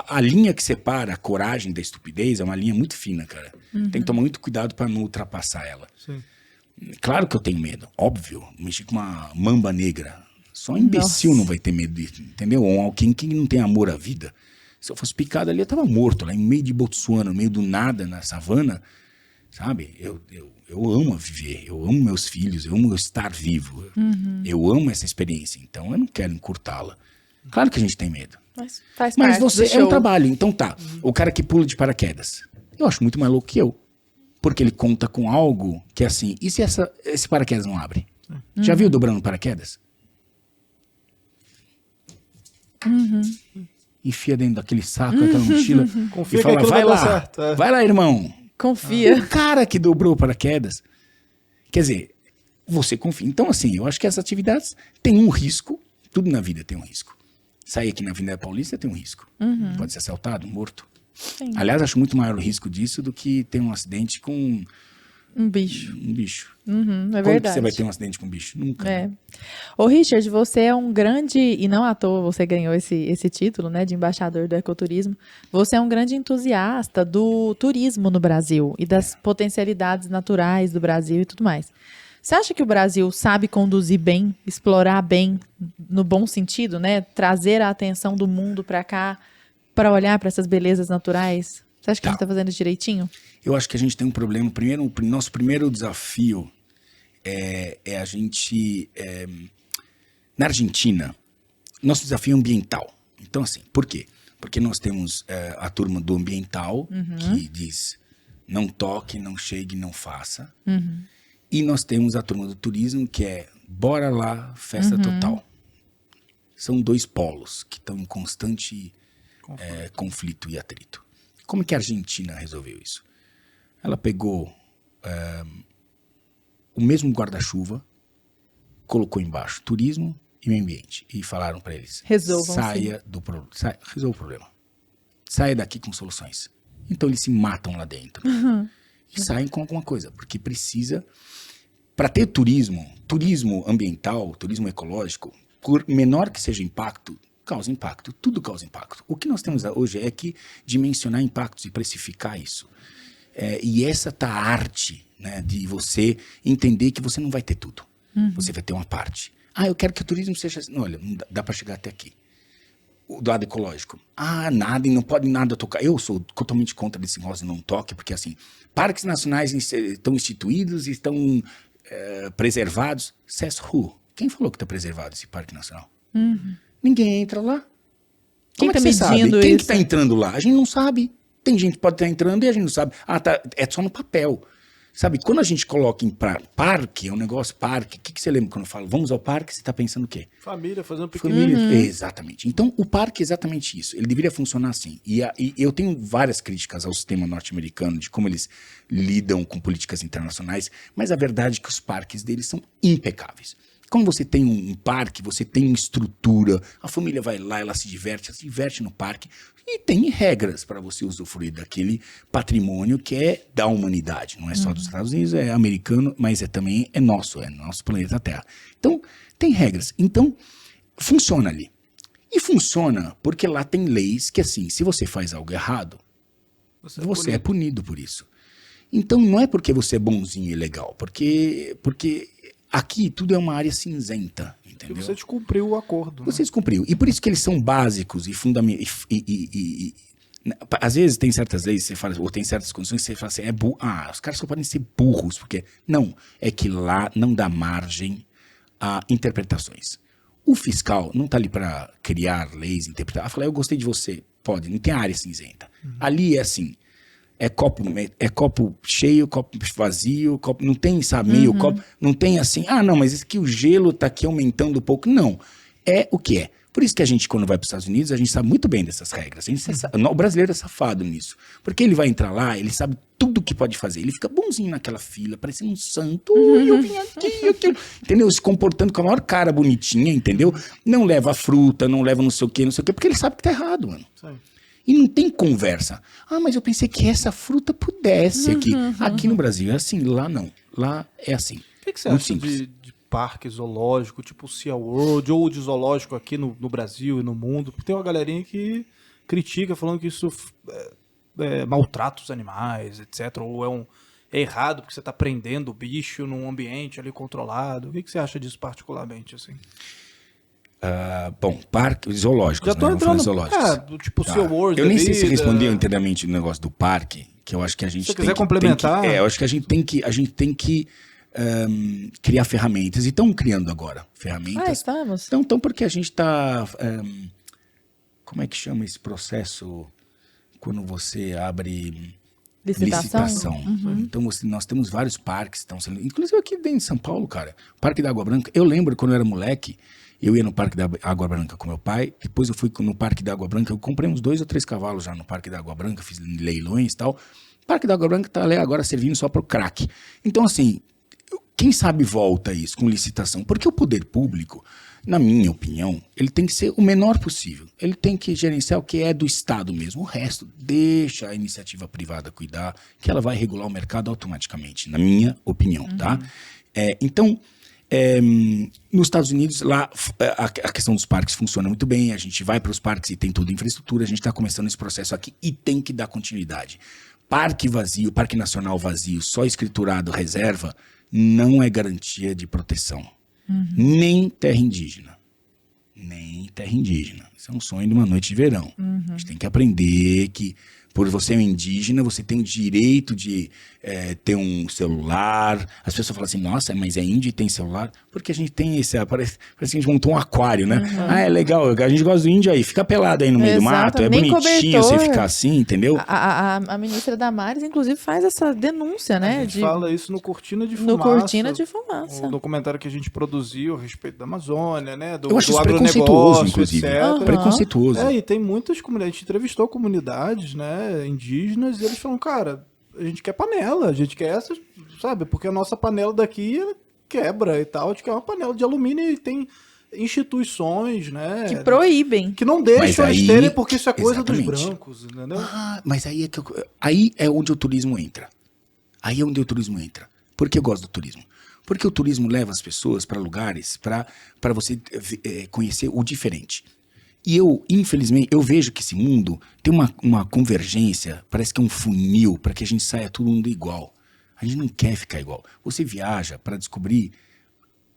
A linha que separa a coragem da estupidez é uma linha muito fina, cara. Tem que tomar muito cuidado para não ultrapassar ela. Sim. Claro que eu tenho medo, óbvio. Mexi com uma mamba negra. Só um imbecil não vai ter medo disso, entendeu? Ou alguém que não tem amor à vida. Se eu fosse picado ali, eu tava morto, lá em meio de Botsuana, no meio do nada, na savana, sabe? Eu amo viver, eu amo meus filhos, eu amo estar vivo. Eu amo essa experiência, então eu não quero encurtá-la. Claro que a gente tem medo. Mas faz Mas parte você do show. é um trabalho, então tá. O cara que pula de paraquedas, eu acho muito mais louco que eu. Porque ele conta com algo que é assim, e se esse paraquedas não abre? Já viu dobrando paraquedas? Enfia dentro daquele saco, aquela mochila, Confia e fala, que aquilo vai vai dar lá, certo, vai lá, irmão. Confia. O cara que dobrou o paraquedas, quer dizer, você confia. Então, assim, eu acho que essas atividades têm um risco, tudo na vida tem um risco. Sair aqui na Avenida Paulista tem um risco. Pode ser assaltado, morto. Sim. Aliás, acho muito maior o risco disso do que ter um acidente com Um bicho. um bicho. É Quando que verdade. você vai ter um acidente com um bicho? Nunca. né? Ô, Richard, você é um grande, e não à toa você ganhou esse título, né, de embaixador do ecoturismo. Você é um grande entusiasta do turismo no Brasil e das potencialidades naturais do Brasil e tudo mais. Você acha que o Brasil sabe conduzir bem, explorar bem, no bom sentido, né? Trazer a atenção do mundo para cá, para olhar para essas belezas naturais? Você acha que a gente está fazendo direitinho? Eu acho que a gente tem um problema. Nosso primeiro desafio é a gente... na Argentina, nosso desafio é ambiental. Então, assim, por quê? Porque nós temos a turma do ambiental, que diz não toque, não chegue, não faça. E nós temos a turma do turismo, que é bora lá, festa total. São dois polos que estão em constante conflito e atrito. Como é que a Argentina resolveu isso? Ela pegou o mesmo guarda-chuva, colocou embaixo turismo e meio ambiente. E falaram para eles, Resolvam, saia do problema. Resolva o problema. Saia daqui com soluções. Então eles se matam lá dentro. E saem com alguma coisa. Porque precisa... Para ter turismo ambiental, turismo ecológico, por menor que seja impacto, causa impacto. Tudo causa impacto. O que nós temos hoje é que dimensionar impactos e precificar isso. E essa tá a arte, né, de você entender que você não vai ter tudo. Você vai ter uma parte. Eu quero que o turismo seja assim. Não, olha, não dá para chegar até aqui. Do lado ecológico. Nada, e não pode nada tocar. Eu sou totalmente contra desse negócio de não toque, porque assim, parques nacionais estão instituídos e estão preservados. Says who? Quem falou que está preservado esse parque nacional? Ninguém entra lá. Quem Como é tá que você sabe? medindo Quem isso? que está entrando lá? A gente não sabe. Tem gente que pode estar entrando e a gente não sabe. É só no papel. Sabe, quando a gente coloca em parque, é um negócio parque, o que você lembra quando eu falo vamos ao parque, você está pensando o quê? Família, fazendo pequeno. Família, exatamente. Então, o parque é exatamente isso. Ele deveria funcionar assim. E eu tenho várias críticas ao sistema norte-americano, de como eles lidam com políticas internacionais, mas a verdade é que os parques deles são impecáveis. Quando você tem um parque, você tem uma estrutura, a família vai lá, ela se diverte no parque, e tem regras para você usufruir daquele patrimônio que é da humanidade. Não é só dos Estados Unidos, é americano, mas também é nosso planeta Terra. Então, tem regras. Então, funciona ali. E funciona porque lá tem leis que, assim, se você faz algo errado, você é punido por isso. Então, não é porque você é bonzinho e legal, porque aqui tudo é uma área cinzenta, entendeu? E você descumpriu o acordo. Você descumpriu. E por isso que eles são básicos e fundamentais. Às vezes tem certas leis, você fala, ou tem certas condições que você fala assim, os caras só podem ser burros, porque... Não, é que lá não dá margem a interpretações. O fiscal não está ali para criar leis, interpretar. Falar, eu gostei de você. Pode, não tem área cinzenta. Ali é assim, é copo cheio, copo vazio, copo, não tem, sabe, meio copo, não tem assim, não, mas esse aqui o gelo está aqui aumentando um pouco. Não, é o que é. Por isso que a gente, quando vai para os Estados Unidos, a gente sabe muito bem dessas regras. O brasileiro é safado nisso. Porque ele vai entrar lá, ele sabe tudo o que pode fazer. Ele fica bonzinho naquela fila, parecendo um santo. Eu vim aqui, entendeu? Se comportando com a maior cara bonitinha, entendeu? Não leva fruta, não leva não sei o quê, porque ele sabe que tá errado, mano. Sim. E não tem conversa. Mas eu pensei que essa fruta pudesse aqui. Aqui no Brasil é assim, lá não. Lá é assim. O que você acha de parque zoológico, tipo o Sea World, ou de zoológico aqui no Brasil e no mundo? Porque tem uma galerinha que critica, falando que isso maltrata os animais, etc. Ou é errado porque você está prendendo o bicho num ambiente ali controlado. O que você acha disso particularmente, assim? Bom, parque zoológicos, já tô né? entrando, tipo Sea World. Eu nem sei se respondeu inteiramente o negócio do parque, que eu acho que a gente se quiser complementar. eu acho que a gente tem que criar ferramentas. E estão criando agora ferramentas. Estamos. Então, porque a gente está... como é que chama esse processo quando você abre... Licitação. Então, nós temos vários parques que estão sendo... Inclusive aqui dentro de São Paulo, cara. Parque da Água Branca. Eu lembro quando eu era moleque, eu ia no Parque da Água Branca com meu pai. Depois eu fui no Parque da Água Branca. Eu comprei uns 2 ou 3 cavalos já no Parque da Água Branca. Fiz leilões e tal. O Parque da Água Branca está ali agora servindo só para o crack. Então, assim... Quem sabe volta isso com licitação? Porque o poder público, na minha opinião, ele tem que ser o menor possível. Ele tem que gerenciar o que é do Estado mesmo. O resto, deixa a iniciativa privada cuidar, que ela vai regular o mercado automaticamente, na minha opinião, tá? Então, nos Estados Unidos, lá a questão dos parques funciona muito bem. A gente vai para os parques e tem toda a infraestrutura. A gente está começando esse processo aqui e tem que dar continuidade. Parque vazio, parque nacional vazio, só escriturado reserva, não é garantia de proteção. Nem terra indígena. Nem terra indígena. Isso é um sonho de uma noite de verão. A gente tem que aprender que, por você ser um indígena, você tem o direito de ter um celular. As pessoas falam assim, nossa, mas é índio e tem celular? Porque a gente tem esse... Parece que a gente montou um aquário, né? É legal, a gente gosta do índio aí. Fica pelado aí no meio do mato. É nem bonitinho você ficar assim, entendeu? A ministra Damares, inclusive, faz essa denúncia, né? A gente fala isso no Cortina de Fumaça. No Cortina de Fumaça. O documentário que a gente produziu a respeito da Amazônia, né? Eu acho isso preconceituoso, inclusive. Preconceituoso. E tem muitas comunidades. A gente entrevistou comunidades, né, indígenas, e eles falam, cara, a gente quer panela, a gente quer essas, sabe? Porque a nossa panela daqui quebra e tal. A gente quer uma panela de alumínio e tem instituições, né? Que proíbem. Que não deixam eles terem, porque isso é coisa dos brancos, entendeu? Mas aí é onde o turismo entra. Aí é onde o turismo entra. Por que eu gosto do turismo? Porque o turismo leva as pessoas para lugares para você conhecer o diferente. E infelizmente, eu vejo que esse mundo tem uma convergência, parece que é um funil para que a gente saia todo mundo igual. A gente não quer ficar igual. Você viaja para descobrir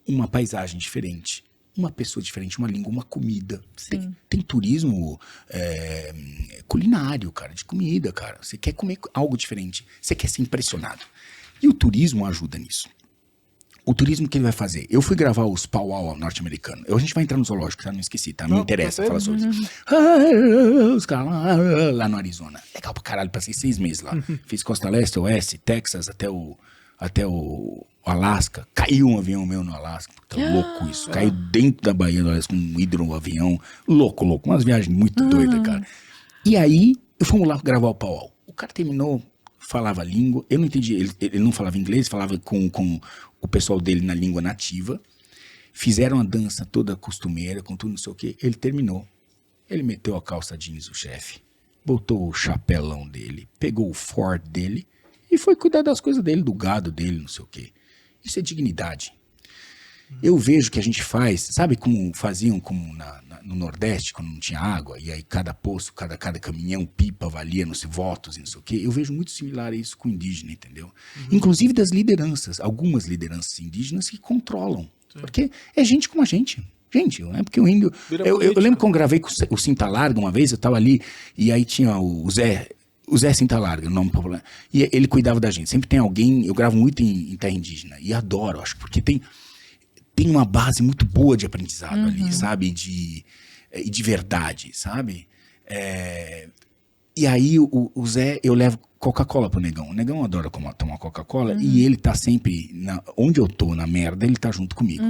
uma paisagem diferente, uma pessoa diferente, uma língua, uma comida. Tem turismo culinário, cara, de comida, cara. Você quer comer algo diferente, você quer ser impressionado. E o turismo ajuda nisso. O turismo que ele vai fazer. Eu fui gravar os powwow norte-americanos. A gente vai entrar no zoológico, tá? Não esqueci, tá? Não interessa falar sobre isso. Os caras lá no Arizona. Legal pra caralho, passei 6 meses lá. Fiz Costa Leste, Oeste, Texas, até o Alasca. Caiu um avião meu no Alasca. Tá louco isso. Caiu dentro da Baía do Alasca com um hidroavião. Louco. Umas viagens muito doidas, cara. E aí, fomos lá gravar o powwow. O cara terminou, falava a língua. Eu não entendi. Ele não falava inglês, falava com o pessoal dele na língua nativa, fizeram a dança toda costumeira, com tudo não sei o que, ele terminou. Ele meteu a calça jeans, o chefe, botou o chapelão dele, pegou o Ford dele e foi cuidar das coisas dele, do gado dele, não sei o que. Isso é dignidade. Eu vejo que a gente faz, sabe como faziam no Nordeste, quando não tinha água, e aí cada poço, cada caminhão, pipa, valia, não sei, votos e não sei o quê. Eu vejo muito similar a isso com o indígena, entendeu? Inclusive das lideranças, algumas lideranças indígenas que controlam. Sim. Porque é gente como a gente. Gente, né? Porque o índio... Eu lembro que eu gravei com o Cinta Larga uma vez, eu tava ali, e aí tinha o Zé Cinta Larga, o nome popular. E ele cuidava da gente. Sempre tem alguém... Eu gravo muito em terra indígena. E adoro, acho, porque tem uma base muito boa de aprendizado ali, sabe? De verdade, sabe? E aí o Zé, eu levo Coca-Cola pro Negão. O Negão adora tomar Coca-Cola e ele tá sempre... onde eu tô, na merda, ele tá junto comigo.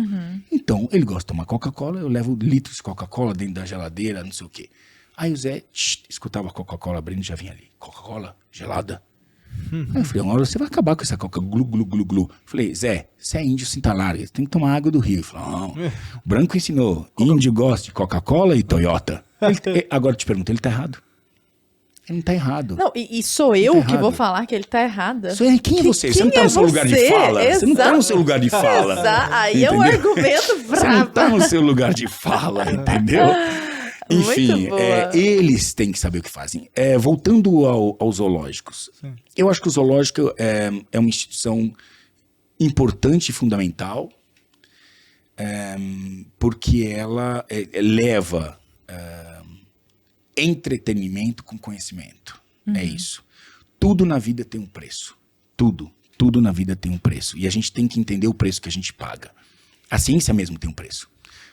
Então, ele gosta de tomar Coca-Cola, eu levo litros de Coca-Cola dentro da geladeira, não sei o quê. Aí o Zé escutava a Coca-Cola abrindo e já vinha ali. Coca-Cola gelada. Aí eu falei, uma hora você vai acabar com essa Coca, glu, glu, glu, glu. Falei, Zé, você é índio Cinta Larga, você tem que tomar água do rio. Ele falou, não, o branco ensinou, índio gosta de Coca-Cola e Toyota. Agora eu te pergunto, ele tá errado? Ele não tá errado. Não, e sou eu que vou falar que ele tá errado? Quem é você? Você não tá no seu lugar de fala. Exato. Você não tá no seu lugar de fala. Aí entendeu? É um argumento bravo. Você não tá no seu lugar de fala, entendeu? Enfim, eles têm que saber o que fazem. Voltando aos zoológicos. Sim. Eu acho que o zoológico é uma instituição importante e fundamental, porque ela leva entretenimento com conhecimento. É isso. Tudo na vida tem um preço. Tudo na vida tem um preço. E a gente tem que entender o preço que a gente paga. A ciência mesmo tem um preço.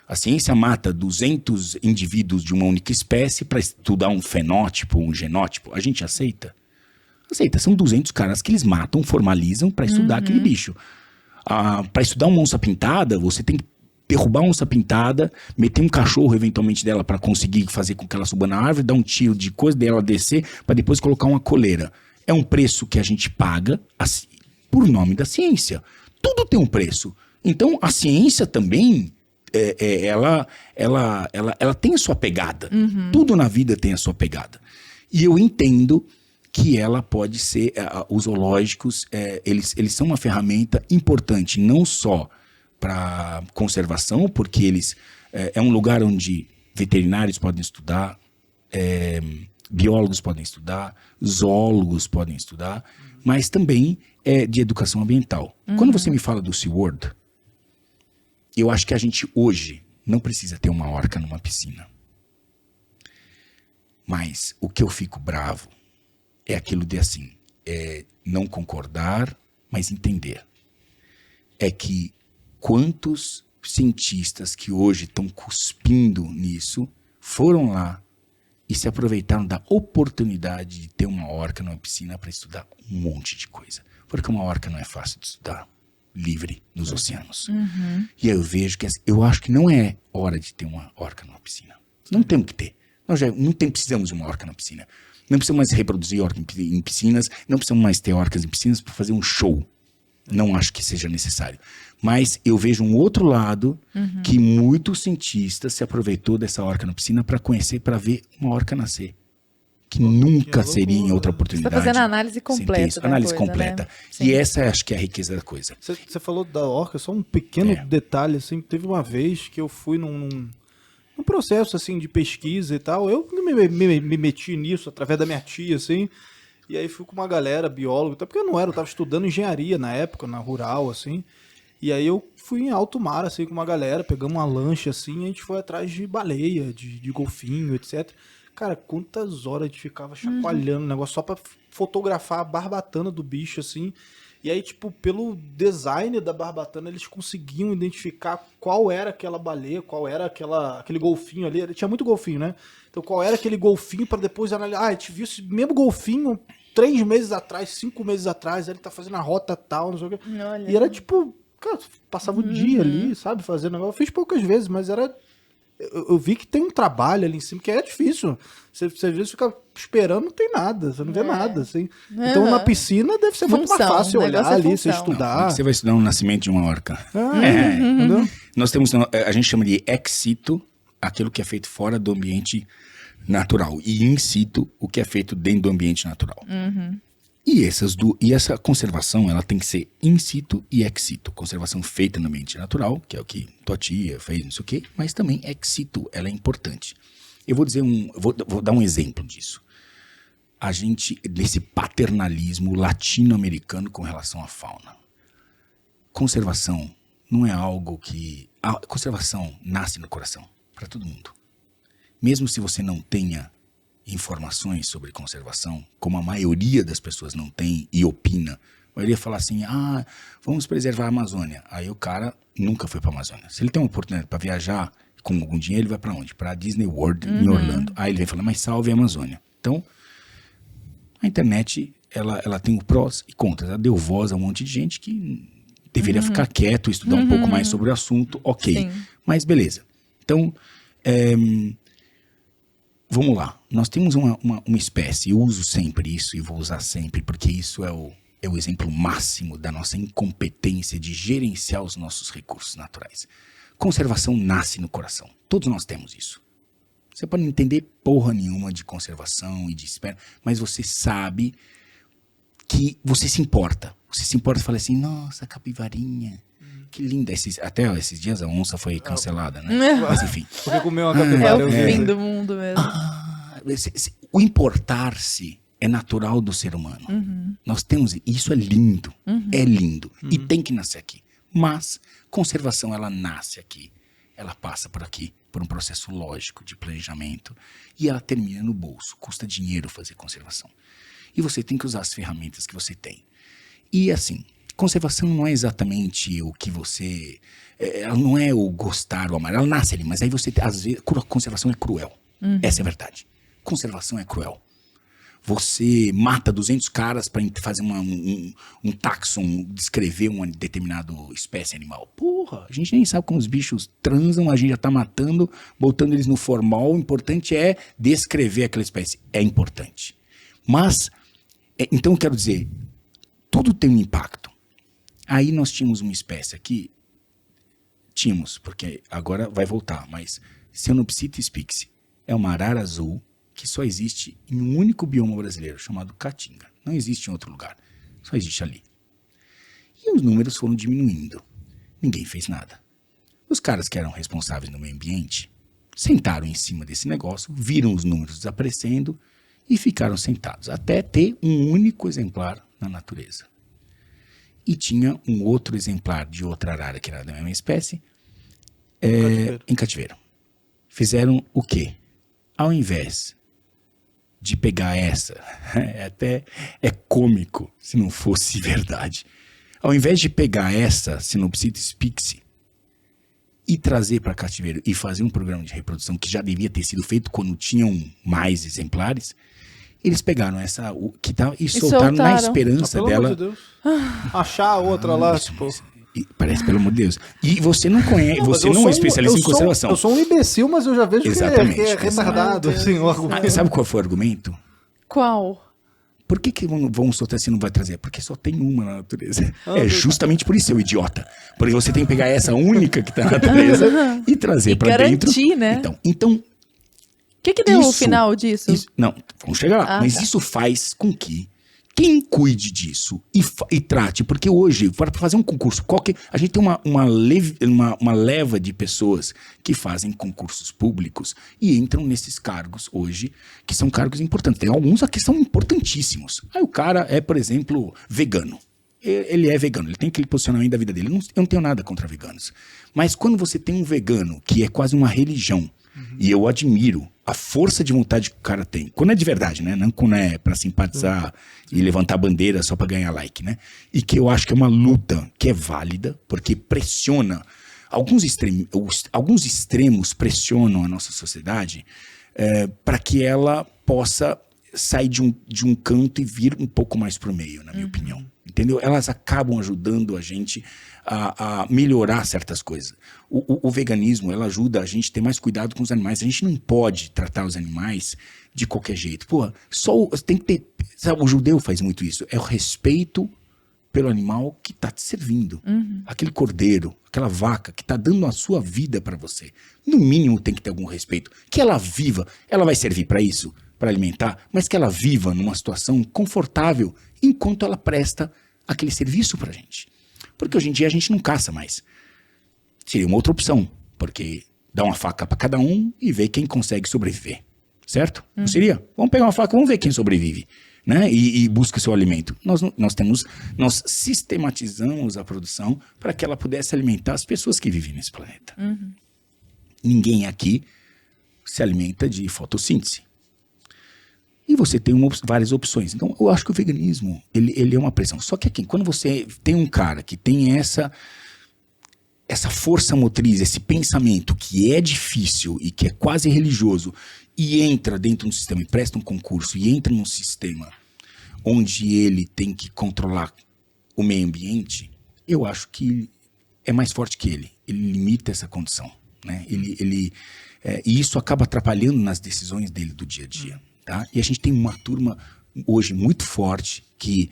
A ciência mata 200 indivíduos de uma única espécie para estudar um fenótipo, um genótipo. A gente aceita? Aceita. São 200 caras que eles matam, formalizam para estudar aquele bicho. Para estudar uma onça pintada, você tem que derrubar a onça pintada, meter um cachorro eventualmente dela para conseguir fazer com que ela suba na árvore, dar um tiro de coisa dela descer, para depois colocar uma coleira. É um preço que a gente paga por nome da ciência. Tudo tem um preço. Então, a ciência também... ela tem a sua pegada. Tudo na vida tem a sua pegada. E eu entendo que ela pode ser... os zoológicos, eles são uma ferramenta importante, não só para conservação, porque eles... é um lugar onde veterinários podem estudar, biólogos podem estudar, zoólogos podem estudar, mas também de educação ambiental. Quando você me fala do SeaWorld... Eu acho que a gente hoje não precisa ter uma orca numa piscina. Mas o que eu fico bravo é aquilo de assim, não concordar, mas entender. É que quantos cientistas que hoje estão cuspindo nisso foram lá e se aproveitaram da oportunidade de ter uma orca numa piscina para estudar um monte de coisa. Porque uma orca não é fácil de estudar. Livre nos oceanos. E aí eu vejo que eu acho que não é hora de ter uma orca numa piscina. Não temos que ter. Nós já precisamos de uma orca na piscina. Não precisamos mais reproduzir orca em piscinas, não precisamos mais ter orcas em piscinas para fazer um show. Não acho que seja necessário. Mas eu vejo um outro lado que muitos cientistas se aproveitou dessa orca na piscina para conhecer, para ver uma orca nascer. Que nunca seria em outra oportunidade. Você está fazendo análise completa. Análise completa. Né? E essa acho que é a riqueza da coisa. Você falou da orca, só um pequeno detalhe, assim, teve uma vez que eu fui num processo, assim, de pesquisa e tal, eu me meti nisso através da minha tia, assim, e aí fui com uma galera, biólogo, porque eu tava estudando engenharia na época, na rural, assim, e aí eu fui em alto mar, assim, com uma galera, pegamos uma lancha, assim, e a gente foi atrás de baleia, de golfinho, etc. Cara, quantas horas a gente ficava chacoalhando o negócio só pra fotografar a barbatana do bicho, assim. E aí, tipo, pelo design da barbatana, eles conseguiam identificar qual era aquela baleia, qual era aquele golfinho ali. Tinha muito golfinho, né? Então, qual era aquele golfinho pra depois analisar. A gente viu esse mesmo golfinho 3 meses atrás, 5 meses atrás, ele tá fazendo a rota tal, não sei o quê. Olha. E era tipo, cara, passava o dia ali, sabe, fazendo negócio. Eu fiz poucas vezes, mas era... Eu vi que tem um trabalho ali em cima que é difícil. Você às vezes fica esperando, não tem nada, você não vê nada. Assim. Então na piscina deve ser muito mais fácil olhar ali, você estudar. Você vai estudar o nascimento de uma orca. Entendeu? Nós temos, a gente chama de ex situ, aquilo que é feito fora do ambiente natural. E in situ, o que é feito dentro do ambiente natural. E essa conservação, ela tem que ser in situ e ex situ. Conservação feita no ambiente natural, que é o que tua tia fez, não sei o quê, mas também ex situ, ela é importante. Eu vou dizer vou dar um exemplo disso. A gente, desse paternalismo latino-americano com relação à fauna. Conservação não é algo que... A conservação nasce no coração, para todo mundo. Mesmo se você não tenha informações sobre conservação, como a maioria das pessoas não tem e opina, a maioria fala assim, vamos preservar a Amazônia. Aí o cara nunca foi para a Amazônia. Se ele tem uma oportunidade para viajar com algum dinheiro, ele vai para onde? Para a Disney World em Orlando. Aí ele vem falar, mas salve a Amazônia. Então, a internet, ela tem o prós e contras. Ela deu voz a um monte de gente que deveria ficar quieto, estudar um pouco mais sobre o assunto, ok. Sim. Mas beleza. Então, vamos lá. Nós temos uma espécie, eu uso sempre isso e vou usar sempre, porque isso é o exemplo máximo da nossa incompetência de gerenciar os nossos recursos naturais. Conservação nasce no coração. Todos nós temos isso. Você pode não entender porra nenhuma de conservação e de espera, mas você sabe que você se importa. Você se importa e fala assim, nossa, capivarinha, que linda. Até esses dias a onça foi cancelada, né? Mas enfim. Porque comeu uma capivara. É o fim do mundo mesmo. O importar-se é natural do ser humano. Nós temos, isso é lindo, é lindo. E tem que nascer aqui. Mas conservação, ela nasce aqui. Ela passa por aqui, por um processo lógico de planejamento. E ela termina no bolso. Custa dinheiro fazer conservação. E você tem que usar as ferramentas que você tem. E assim, conservação não é exatamente o que você... Ela não é o gostar, o amar. Ela nasce ali, mas aí você... Às vezes, conservação é cruel. Essa é a verdade. Conservação é cruel. Você mata 200 caras para fazer um taxon, descrever uma determinada espécie animal. Porra, a gente nem sabe como os bichos transam, a gente já tá matando, botando eles no formal. O importante é descrever aquela espécie. É importante. Mas, então eu quero dizer, tudo tem um impacto. Aí nós tínhamos uma espécie aqui, porque agora vai voltar, mas Cenopsita spix é uma arara azul que só existe em um único bioma brasileiro, chamado Caatinga. Não existe em outro lugar, só existe ali. E os números foram diminuindo. Ninguém fez nada. Os caras que eram responsáveis no meio ambiente sentaram em cima desse negócio, viram os números desaparecendo e ficaram sentados, até ter um único exemplar na natureza. E tinha um outro exemplar de outra arara, que era da mesma espécie, em cativeiro. Fizeram o quê? Ao invés de pegar essa, é cômico se não fosse verdade. Ao invés de pegar essa Cenopsita spix e trazer para cativeiro e fazer um programa de reprodução que já devia ter sido feito quando tinham mais exemplares, eles pegaram essa e soltaram na esperança dela. Pelo amor de Deus. Achar a outra lá, tipo... Parece, pelo amor de Deus. E você não conhece, você não é especialista em conservação. Eu sou um imbecil, mas eu já vejo exatamente, que é retardado. Assim, o argumento. Sabe qual foi o argumento? Qual? Por que vão soltar se não vai trazer? Porque só tem uma na natureza. Justamente por isso, seu idiota. Porque você tem que pegar essa única que tá na natureza e trazer para dentro. Né? Então o que deu o final disso? Não, vamos chegar lá. Mas isso faz com que quem cuide disso e trate, porque hoje, para fazer um concurso, a gente tem uma leva de pessoas que fazem concursos públicos e entram nesses cargos hoje, que são cargos importantes. Tem alguns aqui que são importantíssimos. Aí o cara é, por exemplo, vegano. Ele é vegano, ele tem aquele posicionamento da vida dele. Eu não tenho nada contra veganos. Mas quando você tem um vegano, que é quase uma religião, e eu admiro a força de vontade que o cara tem. Quando é de verdade, né? Não quando é pra simpatizar e levantar bandeira só pra ganhar like, né? E que eu acho que é uma luta que é válida, porque pressiona. Alguns extremos pressionam a nossa sociedade para que ela possa sair de um canto e vir um pouco mais pro meio, na minha opinião. Entendeu? Elas acabam ajudando a gente a melhorar certas coisas. O veganismo, ela ajuda a gente a ter mais cuidado com os animais. A gente não pode tratar os animais de qualquer jeito. Pô, tem que ter... Sabe, o judeu faz muito isso. É o respeito pelo animal que está te servindo. Aquele cordeiro, aquela vaca que está dando a sua vida para você. No mínimo tem que ter algum respeito. Que ela viva, ela vai servir para isso? para alimentar, mas que ela viva numa situação confortável enquanto ela presta aquele serviço pra gente. Porque hoje em dia a gente não caça mais. Seria uma outra opção, porque dá uma faca para cada um e vê quem consegue sobreviver. Certo? Não seria? Vamos pegar uma faca, vamos ver quem sobrevive, né? E busca seu alimento. Nós sistematizamos a produção para que ela pudesse alimentar as pessoas que vivem nesse planeta. Ninguém aqui se alimenta de fotossíntese. E você tem várias opções. Então, eu acho que o veganismo, ele é uma pressão. Só que aqui, quando você tem um cara que tem essa força motriz, esse pensamento que é difícil e que é quase religioso, e entra dentro de um sistema, e presta um concurso, e entra num sistema onde ele tem que controlar o meio ambiente, eu acho que é mais forte que ele. Ele limita essa condição, né? E isso acaba atrapalhando nas decisões dele do dia a dia. Tá? E a gente tem uma turma hoje muito forte, que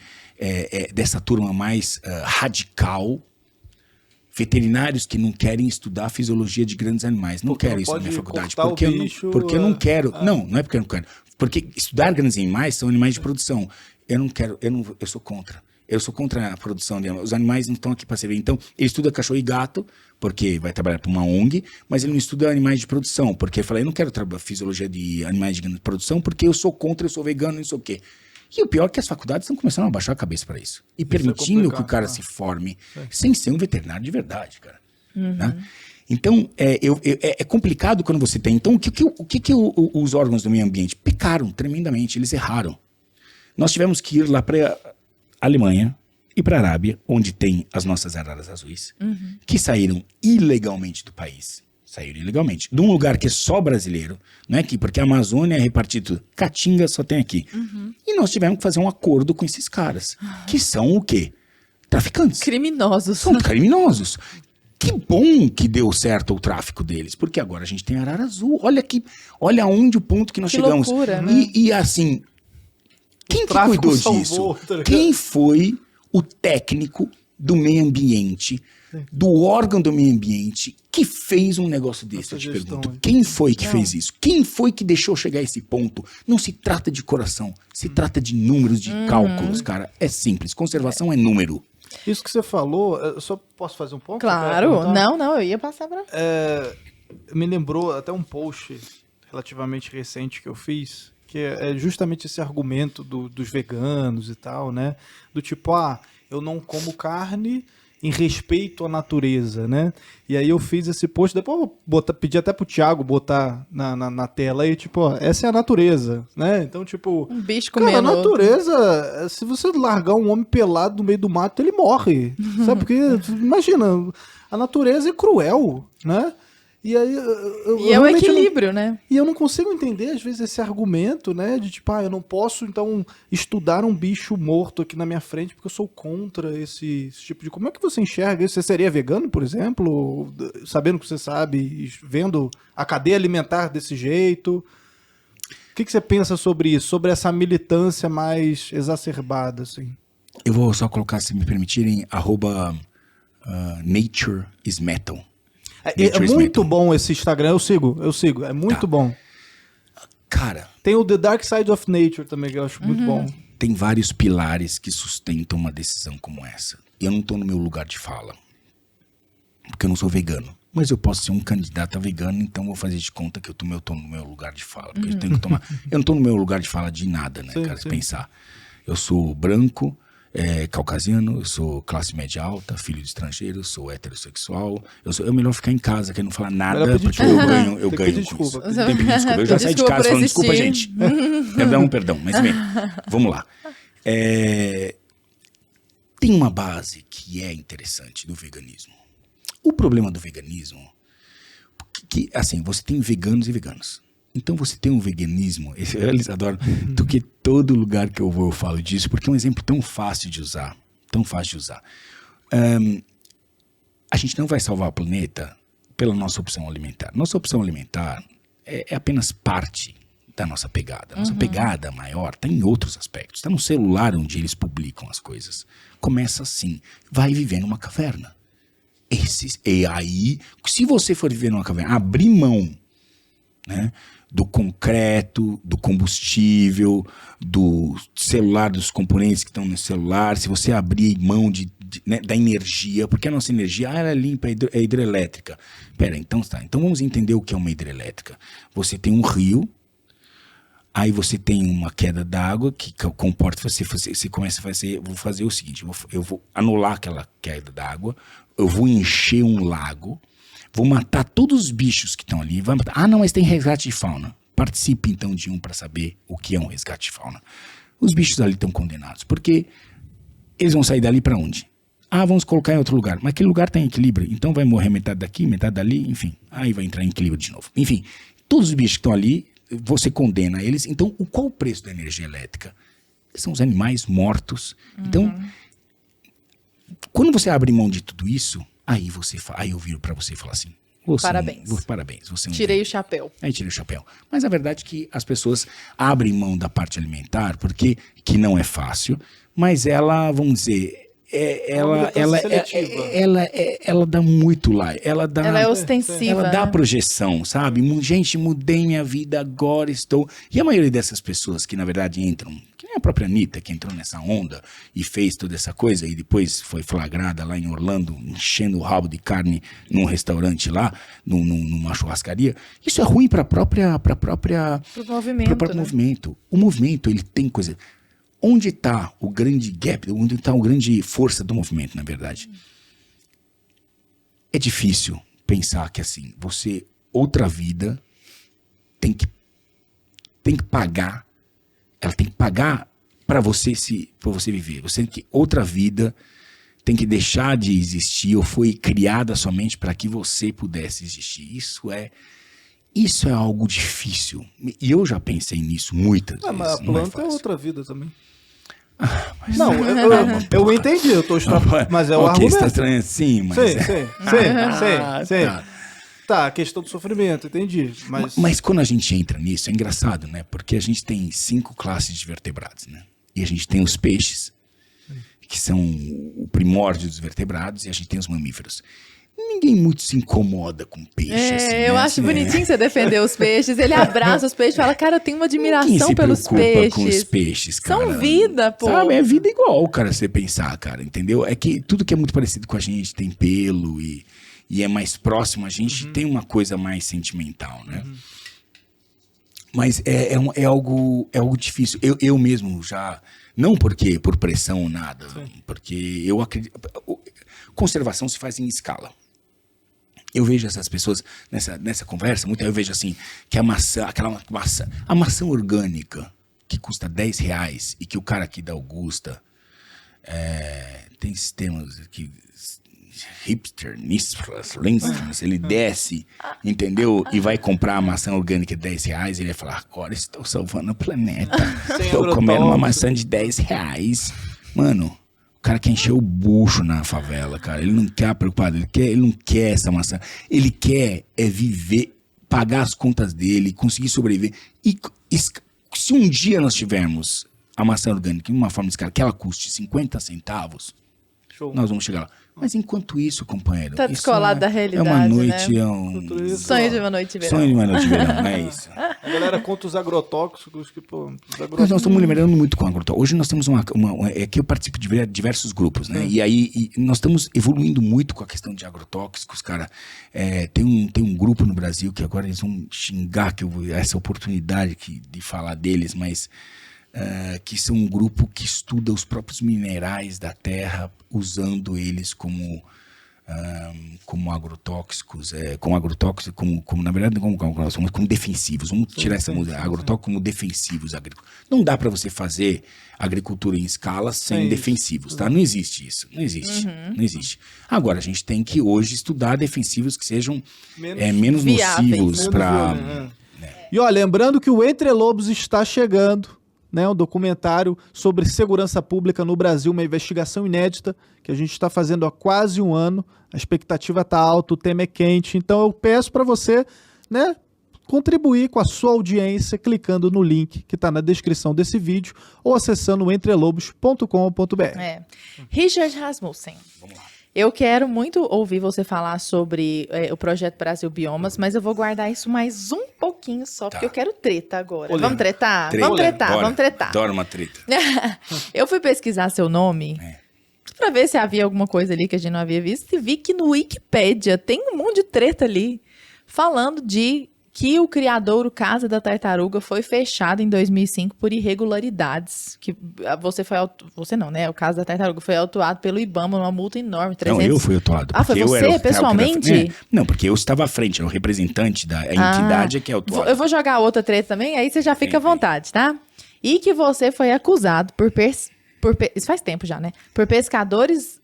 dessa turma mais radical, veterinários que não querem estudar a fisiologia de grandes animais. Não quero isso na minha faculdade. Porque eu não quero. Não é porque eu não quero. Porque estudar grandes animais são animais de produção. Eu não quero, eu sou contra. Eu sou contra a produção de animais. Os animais não estão aqui para servir. Então, ele estuda cachorro e gato, porque vai trabalhar para uma ONG, mas ele não estuda animais de produção, porque ele fala, eu não quero trabalhar fisiologia de animais de produção, porque eu sou contra, eu sou vegano, não sei o quê. E o pior é que as faculdades estão começando a baixar a cabeça para isso. E permitindo que o cara se forme sem ser um veterinário de verdade, cara. Né? Então, é complicado quando você tem... Então, o que os órgãos do meio ambiente pecaram tremendamente, eles erraram. Nós tivemos que ir lá para Alemanha e para a Arábia, onde tem as nossas araras azuis, que saíram ilegalmente do país. Saíram ilegalmente. De um lugar que é só brasileiro, não é aqui, porque a Amazônia é repartido, Caatinga só tem aqui. E nós tivemos que fazer um acordo com esses caras, que são o quê? Traficantes. Criminosos. São criminosos. Que bom que deu certo o tráfico deles, porque agora a gente tem arara azul. Olha onde o ponto que nós chegamos. Loucura, né? E assim, quem que cuidou disso? Quem foi o técnico do meio ambiente, do órgão do meio ambiente, que fez um negócio desse? Eu te pergunto. Quem foi que fez isso? Quem foi que deixou chegar a esse ponto? Não se trata de coração, se trata de números, de cálculos, cara. É simples, conservação é número. Isso que você falou, eu só posso fazer um ponto? Claro, não, eu ia passar pra... Me lembrou até um post relativamente recente que eu fiz, que é justamente esse argumento dos veganos e tal, né? Do tipo, eu não como carne em respeito à natureza, né? E aí eu fiz esse post, depois eu vou pedir até pro Thiago botar na tela aí, tipo, essa é a natureza, né? Então, tipo... Um bicho comendo. Cara, a natureza, se você largar um homem pelado no meio do mato, ele morre, sabe? Porque, imagina, a natureza é cruel, né? E aí... é o equilíbrio, né? E eu não consigo entender, às vezes, esse argumento, né? De tipo, eu não posso, então, estudar um bicho morto aqui na minha frente porque eu sou contra esse tipo de... Como é que você enxerga isso? Você seria vegano, por exemplo? Sabendo o que você sabe, vendo a cadeia alimentar desse jeito? O que você pensa sobre isso? Sobre essa militância mais exacerbada, assim? Eu vou só colocar, se me permitirem, @Nature is Metal. É muito bom esse Instagram, eu sigo, é muito bom. Cara... Tem o The Dark Side of Nature também, que eu acho muito bom. Tem vários pilares que sustentam uma decisão como essa. Eu não tô no meu lugar de fala, porque eu não sou vegano. Mas eu posso ser um candidato a vegano, então vou fazer de conta que eu tô no meu lugar de fala. Porque eu tenho que tomar... Eu não tô no meu lugar de fala de nada, né, cara? Se pensar. Eu sou branco... caucasiano, eu sou classe média alta, filho de estrangeiro, sou heterossexual. É melhor ficar em casa, que não falar nada, porque eu ganho com isso. Tem que pedir desculpa. Eu já saí de casa falando desculpa, gente. Perdão, mas bem, vamos lá. Tem uma base que é interessante do veganismo. O problema do veganismo, assim, você tem veganos e veganos. Então você tem um veganismo, eles adoram, porque todo lugar que eu vou eu falo disso, porque é um exemplo tão fácil de usar, a gente não vai salvar o planeta pela nossa opção alimentar. Nossa opção alimentar é apenas parte da nossa pegada. Nossa pegada maior está em outros aspectos. Está no celular onde eles publicam as coisas. Começa assim, vai viver numa caverna. E aí, se você for viver numa caverna, abrir mão né? Do concreto, do combustível, do celular, dos componentes que estão no celular, se você abrir mão né, da energia, porque a nossa energia ela é limpa, é hidrelétrica. Então vamos entender o que é uma hidrelétrica. Você tem um rio, aí você tem uma queda d'água que comporta, você começa a fazer, vou fazer o seguinte, eu vou anular aquela queda d'água, eu vou encher um lago, vou matar todos os bichos que estão ali. Não, mas tem resgate de fauna. Participe então de um para saber o que é um resgate de fauna. Os bichos ali estão condenados. Porque eles vão sair dali para onde? Vamos colocar em outro lugar. Mas aquele lugar está em equilíbrio. Então vai morrer metade daqui, metade dali, enfim. Aí vai entrar em equilíbrio de novo. Enfim, todos os bichos que estão ali, você condena eles. Então, qual o preço da energia elétrica? São os animais mortos. Então, quando você abre mão de tudo isso, aí eu viro pra você e falo assim, parabéns. Parabéns. Você tirei o chapéu. Aí tirei o chapéu. Mas a verdade é que as pessoas abrem mão da parte alimentar, porque que não é fácil, mas ela, vamos dizer, ela dá muito lá. Ela é ostensiva. Ela dá projeção, sabe? Gente, mudei minha vida, agora estou... E a maioria dessas pessoas que, na verdade, entram, que nem a própria Anitta, que entrou nessa onda e fez toda essa coisa e depois foi flagrada lá em Orlando, enchendo o rabo de carne num restaurante lá, numa churrascaria. Isso é ruim para pro próprio movimento. O movimento, ele tem coisa... Onde está o grande gap, onde está a grande força do movimento, na verdade? É difícil pensar que assim, outra vida, tem que pagar, ela tem que pagar para você viver. Você tem que, outra vida tem que deixar de existir ou foi criada somente para que você pudesse existir. Isso é algo difícil. E eu já pensei nisso muitas vezes. Mas a planta é outra vida também. Não, eu entendi, eu tô mas é o argumento. Você tá estranho assim, mas... Sei. Tá, a questão do sofrimento, entendi. Mas quando a gente entra nisso, é engraçado, né? Porque a gente tem 5 classes de vertebrados, né? E a gente tem os peixes, que são o primórdio dos vertebrados, e a gente tem os mamíferos. Ninguém muito se incomoda com peixe. Assim, eu acho bonitinho você defender os peixes. Ele abraça os peixes e fala, cara, eu tenho uma admiração pelos peixes. Com os peixes, cara. São vida, pô. Sabe, é vida igual, cara, você pensar, cara, entendeu? É que tudo que é muito parecido com a gente tem pelo e é mais próximo, a gente tem uma coisa mais sentimental, né? Mas é algo difícil. Eu mesmo já... Não porque por pressão ou nada, porque eu acredito... Conservação se faz em escala. Eu vejo essas pessoas nessa conversa, eu vejo assim, que a maçã orgânica, que custa R$10 e que o cara aqui da Augusta tem sistemas que hipster, ele desce, entendeu? E vai comprar a maçã orgânica de R$10, ele vai falar, agora estou salvando o planeta. Estou comendo uma maçã de R$10. Mano, o cara quer encher o bucho na favela, cara. Ele não quer preocupado, ele não quer essa maçã. Ele quer viver, pagar as contas dele, conseguir sobreviver. E se um dia nós tivermos a maçã orgânica em uma forma de escala que ela custe 50 centavos, show, nós vamos chegar lá. Mas enquanto isso, companheiro... Tá descolado da realidade, é uma noite, né? Sonho de uma noite de verão. Sonho de uma noite de verão, é isso. A galera conta os agrotóxicos, que, pô... Nós estamos lembrando muito com agrotóxicos. Hoje nós temos aqui eu participo de diversos grupos, né? E aí nós estamos evoluindo muito com a questão de agrotóxicos, cara. Tem um grupo no Brasil que agora eles vão xingar essa oportunidade de falar deles, mas... que são um grupo que estuda os próprios minerais da terra, usando eles como agrotóxicos, na verdade, como defensivos. Vamos tirar essa música, agrotóxicos como defensivos agrícolas. Não dá para você fazer agricultura em escala sem defensivos, tá? Não existe isso, não existe. Agora, a gente tem que hoje estudar defensivos que sejam menos nocivos para... E ó, lembrando que o Entre Lobos está chegando, né, um documentário sobre segurança pública no Brasil, uma investigação inédita que a gente está fazendo há quase um ano. A expectativa está alta, o tema é quente. Então eu peço para você, né, contribuir com a sua audiência clicando no link que está na descrição desse vídeo ou acessando entrelobos.com.br. Richard Rasmussen. Eu quero muito ouvir você falar sobre o Projeto Brasil Biomas, mas eu vou guardar isso mais um pouquinho só, porque eu quero treta agora. Vamos tretar? Vamos tretar, bora. vamos tretar. Adoro uma treta. Eu fui pesquisar seu nome pra ver se havia alguma coisa ali que a gente não havia visto e vi que no Wikipédia tem um monte de treta ali falando de que o criadouro Casa da Tartaruga foi fechado em 2005 por irregularidades. Que você não, né? O Casa da Tartaruga foi autuado pelo IBAMA numa multa enorme. 300... Não, eu fui autuado. Ah, foi você, pessoalmente? Não, porque eu estava à frente, era o representante da entidade que é autuado. Eu vou jogar outra treta também, aí você já fica à vontade, tá? E que você foi acusado isso faz tempo já, né? Por pescadores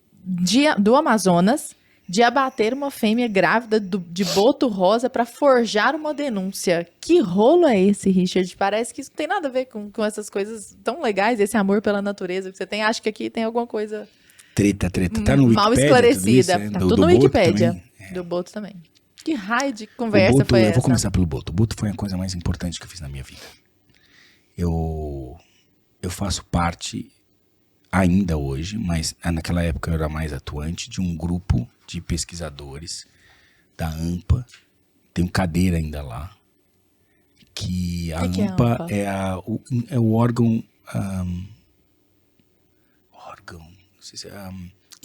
do Amazonas de abater uma fêmea grávida de boto rosa para forjar uma denúncia. Que rolo é esse, Richard? Parece que isso não tem nada a ver com essas coisas tão legais, esse amor pela natureza que você tem. Acho que aqui tem alguma coisa... Treta. Tá no Wikipédia, mal esclarecida. Tudo isso, tá tudo no Wikipédia. Também. Do boto também. Que raio de conversa foi essa? Eu vou começar pelo boto. O boto foi a coisa mais importante que eu fiz na minha vida. Eu faço parte... ainda hoje, mas naquela época eu era mais atuante, de um grupo de pesquisadores da AMPA, tenho cadeira ainda lá, que a AMPA é o órgão, não sei se é a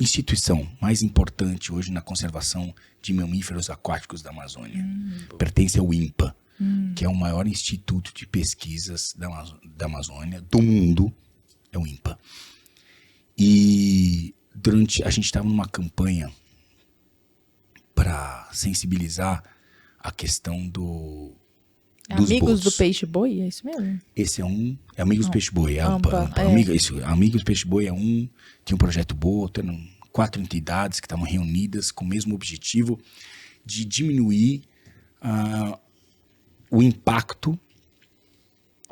instituição mais importante hoje na conservação de mamíferos aquáticos da Amazônia. Pertence ao INPA, que é o maior instituto de pesquisas da Amazônia, do mundo, é o INPA. E a gente estava numa campanha para sensibilizar a questão dos Amigos botos. do Peixe Boi, é isso mesmo? Esse é Amigos do Peixe Boi, é AMPA. Amigos do Peixe Boi tinha um projeto boto, eram 4 entidades que estavam reunidas com o mesmo objetivo de diminuir o impacto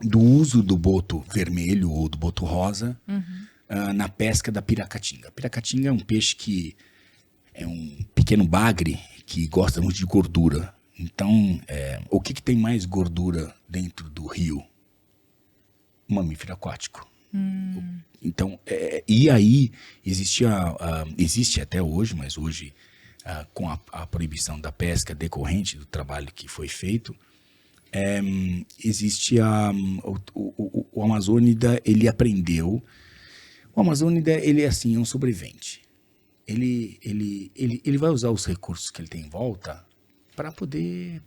do uso do boto vermelho ou do boto rosa na pesca da piracatinga. A piracatinga é um peixe que é um pequeno bagre que gosta muito de gordura. Então, o que tem mais gordura dentro do rio? Um mamífero aquático. Então, e aí existe até hoje, mas hoje com a proibição da pesca decorrente do trabalho que foi feito, existe o Amazônida, ele aprendeu. O Amazônida, ele é assim, é um sobrevivente. Ele vai usar os recursos que ele tem em volta para poder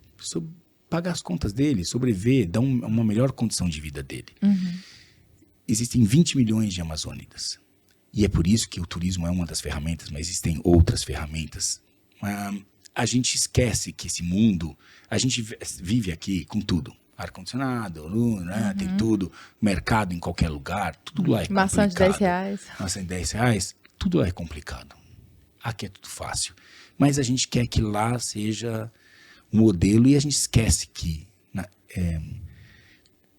pagar as contas dele, sobreviver, dar uma melhor condição de vida dele. Existem 20 milhões de amazônidas. E é por isso que o turismo é uma das ferramentas, mas existem outras ferramentas. A gente esquece que esse mundo, a gente vive aqui com tudo. Ar-condicionado, tem tudo, mercado em qualquer lugar, tudo lá é complicado. Maçã de R$10. Maçã de R$10, tudo lá é complicado. Aqui é tudo fácil. Mas a gente quer que lá seja um modelo e a gente esquece que,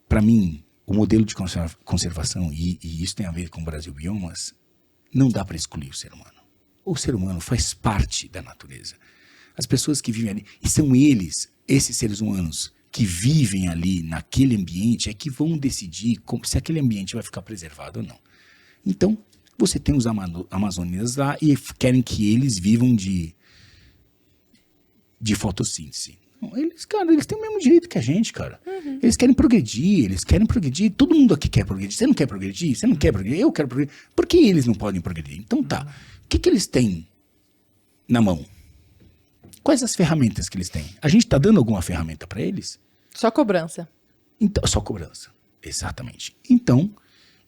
para mim, o modelo de conservação, e isso tem a ver com o Brasil Biomas, não dá para excluir o ser humano. O ser humano faz parte da natureza. As pessoas que vivem ali, e são esses seres humanos, que vivem ali naquele ambiente, é que vão decidir se aquele ambiente vai ficar preservado ou não. Então, você tem os amazônidas lá e querem que eles vivam de fotossíntese. Eles têm o mesmo direito que a gente, cara. Eles querem progredir, todo mundo aqui quer progredir. Você não quer progredir? Você não quer progredir? Eu quero progredir. Por que eles não podem progredir? Então tá, o que eles têm na mão? Quais as ferramentas que eles têm? A gente está dando alguma ferramenta para eles? Só cobrança. Então, só cobrança, exatamente. Então,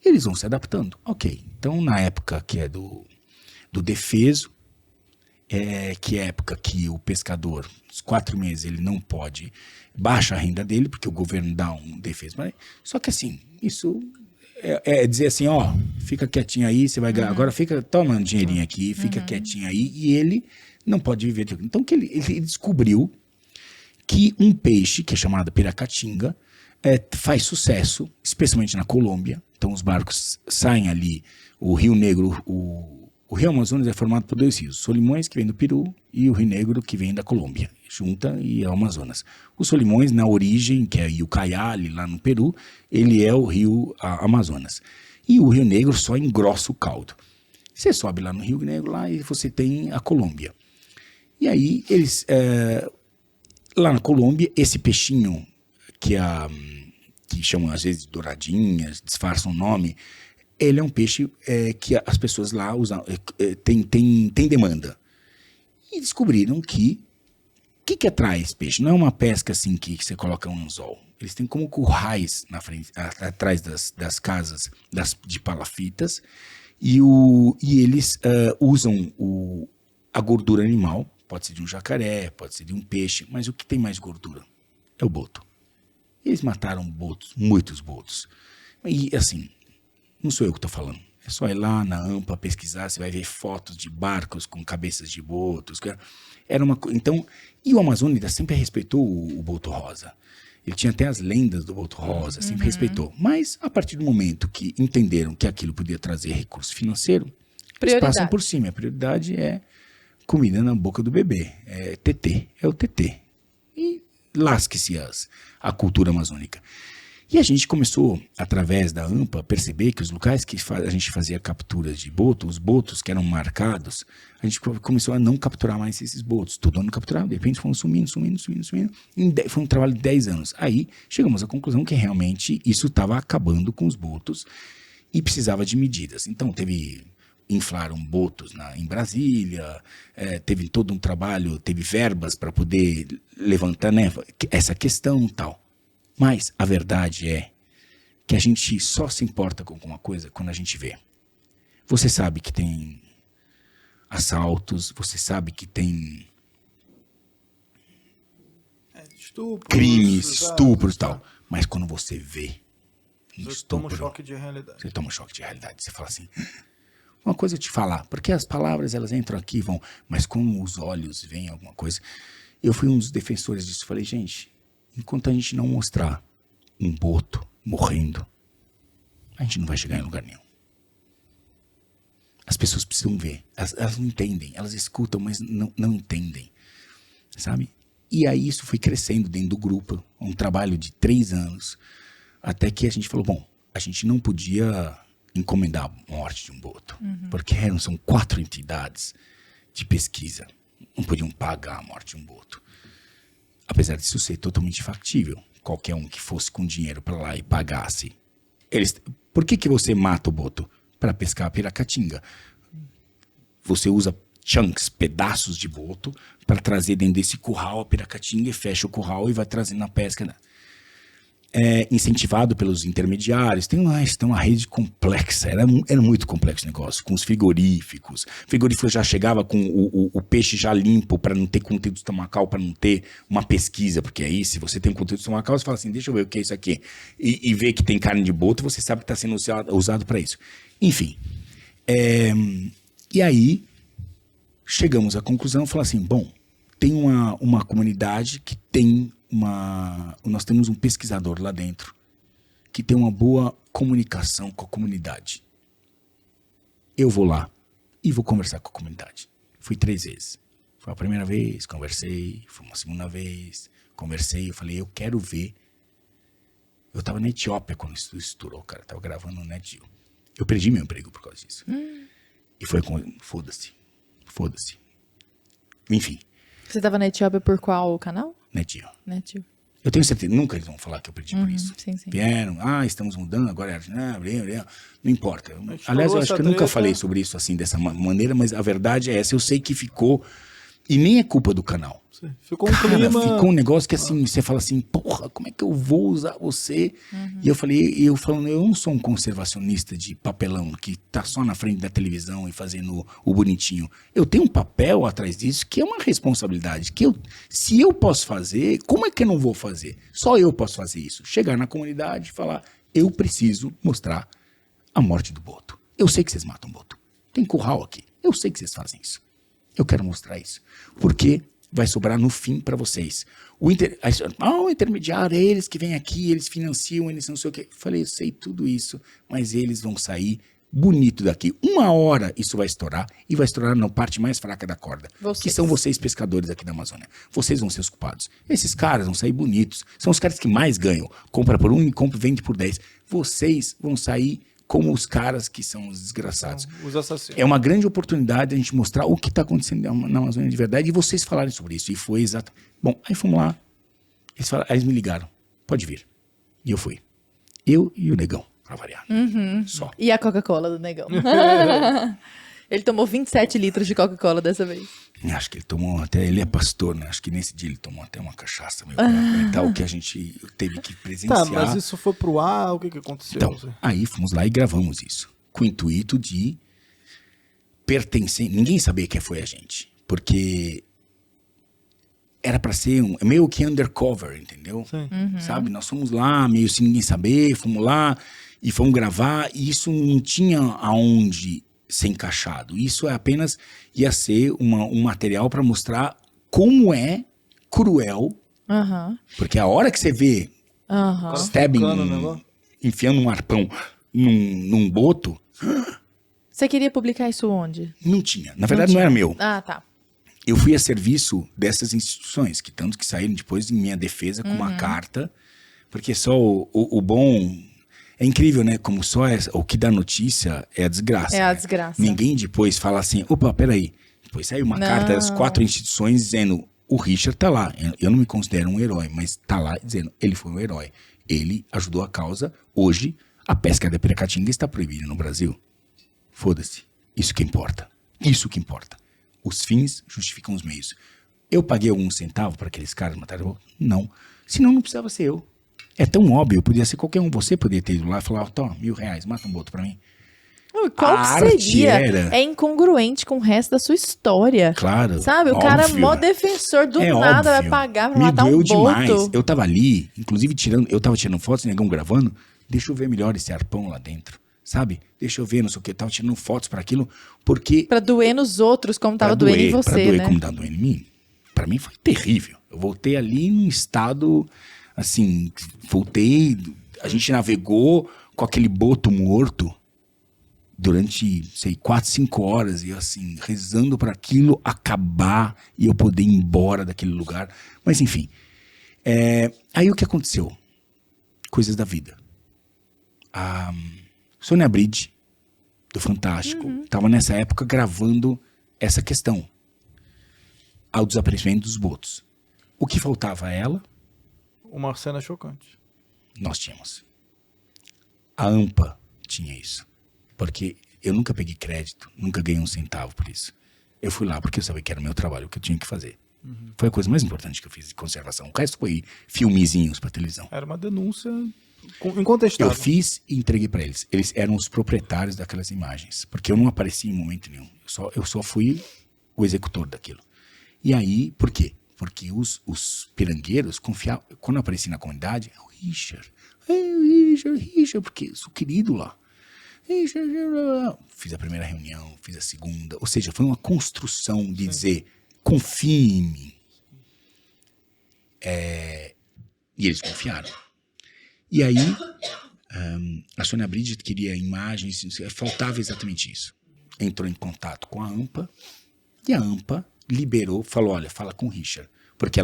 eles vão se adaptando. Ok, então na época que é do defeso, que é a época que o pescador, os 4 meses, ele não pode, baixa a renda dele, porque o governo dá um defeso. Só que assim, isso é dizer assim, ó, fica quietinho aí, você vai ganhar, agora toma um dinheirinho aqui, fica quietinho aí, e ele não pode viver. Então que ele descobriu que um peixe, que é chamado piracatinga, faz sucesso, especialmente na Colômbia. Então os barcos saem ali, o Rio Negro, o Rio Amazonas é formado por 2 rios, Solimões, que vem do Peru, e o Rio Negro, que vem da Colômbia, junta e é o Amazonas. O Solimões, na origem, que é o Ucayali, lá no Peru, ele é o Rio Amazonas. E o Rio Negro só engrossa o caldo. Você sobe lá no Rio Negro, lá e você tem a Colômbia. E aí, eles... lá na Colômbia, esse peixinho que chamam às vezes de douradinhas, disfarçam o nome, ele é um peixe que as pessoas lá usam, tem demanda. E descobriram que atrai esse peixe? Não é uma pesca assim que você coloca um anzol. Eles têm como currais na frente, atrás das casas de palafitas e eles usam a gordura animal. Pode ser de um jacaré, pode ser de um peixe, mas o que tem mais gordura é o boto. Eles mataram botos, muitos botos. E assim, não sou eu que estou falando. É só ir lá na AMPA pesquisar, você vai ver fotos de barcos com cabeças de botos. Então, e o Amazônia sempre respeitou o boto rosa. Ele tinha até as lendas do boto rosa, sempre respeitou. Mas, a partir do momento que entenderam que aquilo podia trazer recurso financeiro, eles passam por cima. A prioridade é comida na boca do bebê. É TT, é o TT. E lasque-se a cultura amazônica. E a gente começou, através da AMPA, a perceber que os locais que a gente fazia capturas de boto, os botos que eram marcados, a gente começou a não capturar mais esses botos. Todo ano capturava, de repente foram sumindo. Foi um trabalho de 10 anos. Aí chegamos à conclusão que realmente isso estava acabando com os botos e precisava de medidas. Então inflaram botos em Brasília, teve todo um trabalho, teve verbas para poder levantar, né, essa questão e tal. Mas a verdade é que a gente só se importa com alguma coisa quando a gente vê. Você sabe que tem assaltos, você sabe que tem crimes, estupros e tal. Mas quando você vê um estupro, toma um choque de realidade. Você toma um choque de realidade. Você fala assim... Uma coisa eu te falar, porque as palavras elas entram aqui e vão, mas como os olhos veem alguma coisa. Eu fui um dos defensores disso. Falei, gente, enquanto a gente não mostrar um boto morrendo, a gente não vai chegar em lugar nenhum. As pessoas precisam ver. Elas não entendem, elas escutam, mas não entendem, sabe? E aí isso foi crescendo dentro do grupo, um trabalho de 3 anos, até que a gente falou, bom, a gente não podia encomendar a morte de um boto, porque são 4 entidades de pesquisa, não podiam pagar a morte de um boto. Apesar disso ser totalmente factível, qualquer um que fosse com dinheiro para lá e pagasse. Por que você mata o boto? Para pescar a piracatinga. Você usa chunks, pedaços de boto, para trazer dentro desse curral a piracatinga e fecha o curral e vai trazendo a pesca. É incentivado pelos intermediários, tem uma rede complexa, era muito complexo o negócio, com os frigoríficos. O frigorífico já chegava com o peixe já limpo para não ter conteúdo estomacal, para não ter uma pesquisa, porque aí se você tem conteúdo estomacal, você fala assim, deixa eu ver o que é isso aqui, e vê que tem carne de boto, você sabe que está sendo usado para isso. Enfim, e aí chegamos à conclusão, falar assim, bom, tem uma comunidade que tem nós temos um pesquisador lá dentro que tem uma boa comunicação com a comunidade. Eu vou lá e vou conversar com a comunidade. Fui 3 vezes. Foi a primeira vez, conversei. Foi uma segunda vez, conversei. Eu falei, eu quero ver. Eu tava na Etiópia quando isso estourou, cara. Eu tava gravando no NetGeo. Eu perdi meu emprego por causa disso. E foi com... Foda-se. Enfim. Você tava na Etiópia por qual canal? NetGeo. Eu tenho certeza, nunca eles vão falar que eu perdi por isso. Sim. Vieram, estamos mudando, agora é não importa. Aliás, eu acho que eu nunca falei sobre isso assim, dessa maneira, mas a verdade é essa, eu sei que ficou, e nem é culpa do canal. Ficou um clima... Ficou um negócio que assim, você fala assim, porra, como é que eu vou usar você? E eu falando, eu não sou um conservacionista de papelão, que tá só na frente da televisão e fazendo o bonitinho. Eu tenho um papel atrás disso que é uma responsabilidade, que se eu posso fazer, como é que eu não vou fazer? Só eu posso fazer isso. Chegar na comunidade e falar, eu preciso mostrar a morte do boto. Eu sei que vocês matam boto. Tem curral aqui. Eu sei que vocês fazem isso. Eu quero mostrar isso. Porque vai sobrar no fim para vocês. O intermediário, é eles que vêm aqui, eles financiam, eles não sei o quê. Falei, eu sei tudo isso, mas eles vão sair bonito daqui. 1 hora isso vai estourar, e vai estourar na parte mais fraca da corda. Que são vocês, pescadores aqui da Amazônia. Vocês vão ser os culpados. Esses caras vão sair bonitos. São os caras que mais ganham. Compra por 1 e vende por 10. Vocês vão sair como os caras que são os desgraçados. Os assassinos. É uma grande oportunidade a gente mostrar o que está acontecendo na Amazônia de verdade e vocês falarem sobre isso. E foi exato. Bom, aí fomos lá. Aí eles me ligaram. Pode vir. E eu fui. Eu e o Negão, pra variar. Só. E a Coca-Cola do Negão. Ele tomou 27 litros de Coca-Cola dessa vez. Acho que ele tomou até... Ele é pastor, né? Acho que nesse dia ele tomou até uma cachaça. Meu, pra aguentar o que a gente teve que presenciar. Tá, mas isso foi pro ar? O que aconteceu? Então, aí fomos lá e gravamos isso. Com o intuito de pertencer... Ninguém sabia quem foi a gente. Porque era pra ser meio que undercover, entendeu? Sim. Sabe? Nós fomos lá, meio sem ninguém saber. Fomos lá e fomos gravar. E isso não tinha aonde ser encaixado. Isso apenas ia ser um material pra mostrar como é cruel. Porque a hora que você vê stabbing, enfiando um arpão num boto... Você queria publicar isso onde? Não tinha. Na verdade, não era meu. Ah, tá. Eu fui a serviço dessas instituições, que tanto que saíram depois em minha defesa com uma carta, porque só o bom... É incrível, né? Como só o que dá notícia é a desgraça. É a né? desgraça. Ninguém depois fala assim, opa, peraí. Depois saiu uma carta das 4 instituições dizendo, o Richard tá lá. Eu não me considero um herói, mas tá lá dizendo, ele foi um herói. Ele ajudou a causa. Hoje, a pesca da piracatinga está proibida no Brasil. Foda-se. Isso que importa. Isso que importa. Os fins justificam os meios. Eu paguei algum centavo para aqueles caras matarem? Não. Senão não precisava ser eu. É tão óbvio, podia ser qualquer um. Você poderia ter ido lá e falar, toma, R$1.000, mata um boto pra mim. Qual que seria? É incongruente com o resto da sua história. Claro. Sabe? O cara é mó defensor do nada, vai pagar pra matar um boto. Demais. Eu tava ali, inclusive eu tava tirando fotos, Negão gravando. Deixa eu ver melhor esse arpão lá dentro. Sabe? Deixa eu ver, não sei o que. Eu tava tirando fotos pra aquilo, porque... Pra doer nos outros, como tava doendo em você, pra doer né? como tava doendo em mim. Pra mim foi terrível. Eu voltei ali num estado... Assim, voltei, a gente navegou com aquele boto morto durante, sei, 4, 5 horas e assim, rezando para aquilo acabar e eu poder ir embora daquele lugar. Mas enfim, aí o que aconteceu? Coisas da vida. A Sônia Bride, do Fantástico, estava nessa época gravando essa questão ao desaparecimento dos botos. O que faltava a ela? Uma cena chocante. Nós tínhamos. A AMPA tinha isso. Porque eu nunca peguei crédito, nunca ganhei um centavo por isso. Eu fui lá porque eu sabia que era o meu trabalho, o que eu tinha que fazer. Foi a coisa mais importante que eu fiz de conservação. O resto foi filmezinhos pra televisão. Era uma denúncia incontestável. Eu fiz e entreguei pra eles. Eles eram os proprietários daquelas imagens. Porque eu não apareci em momento nenhum. Eu só fui o executor daquilo. E aí, por quê? Porque os pirangueiros confiavam. Quando eu apareci na comunidade, o Richard, porque eu sou querido lá. Richard, fiz a primeira reunião, fiz a segunda. Ou seja, foi uma construção de dizer, confie em mim. E eles confiaram. E aí, a Sônia Bride queria imagens, faltava exatamente isso. Entrou em contato com a AMPA, e a AMPA liberou, falou, olha, fala com o Richard. Porque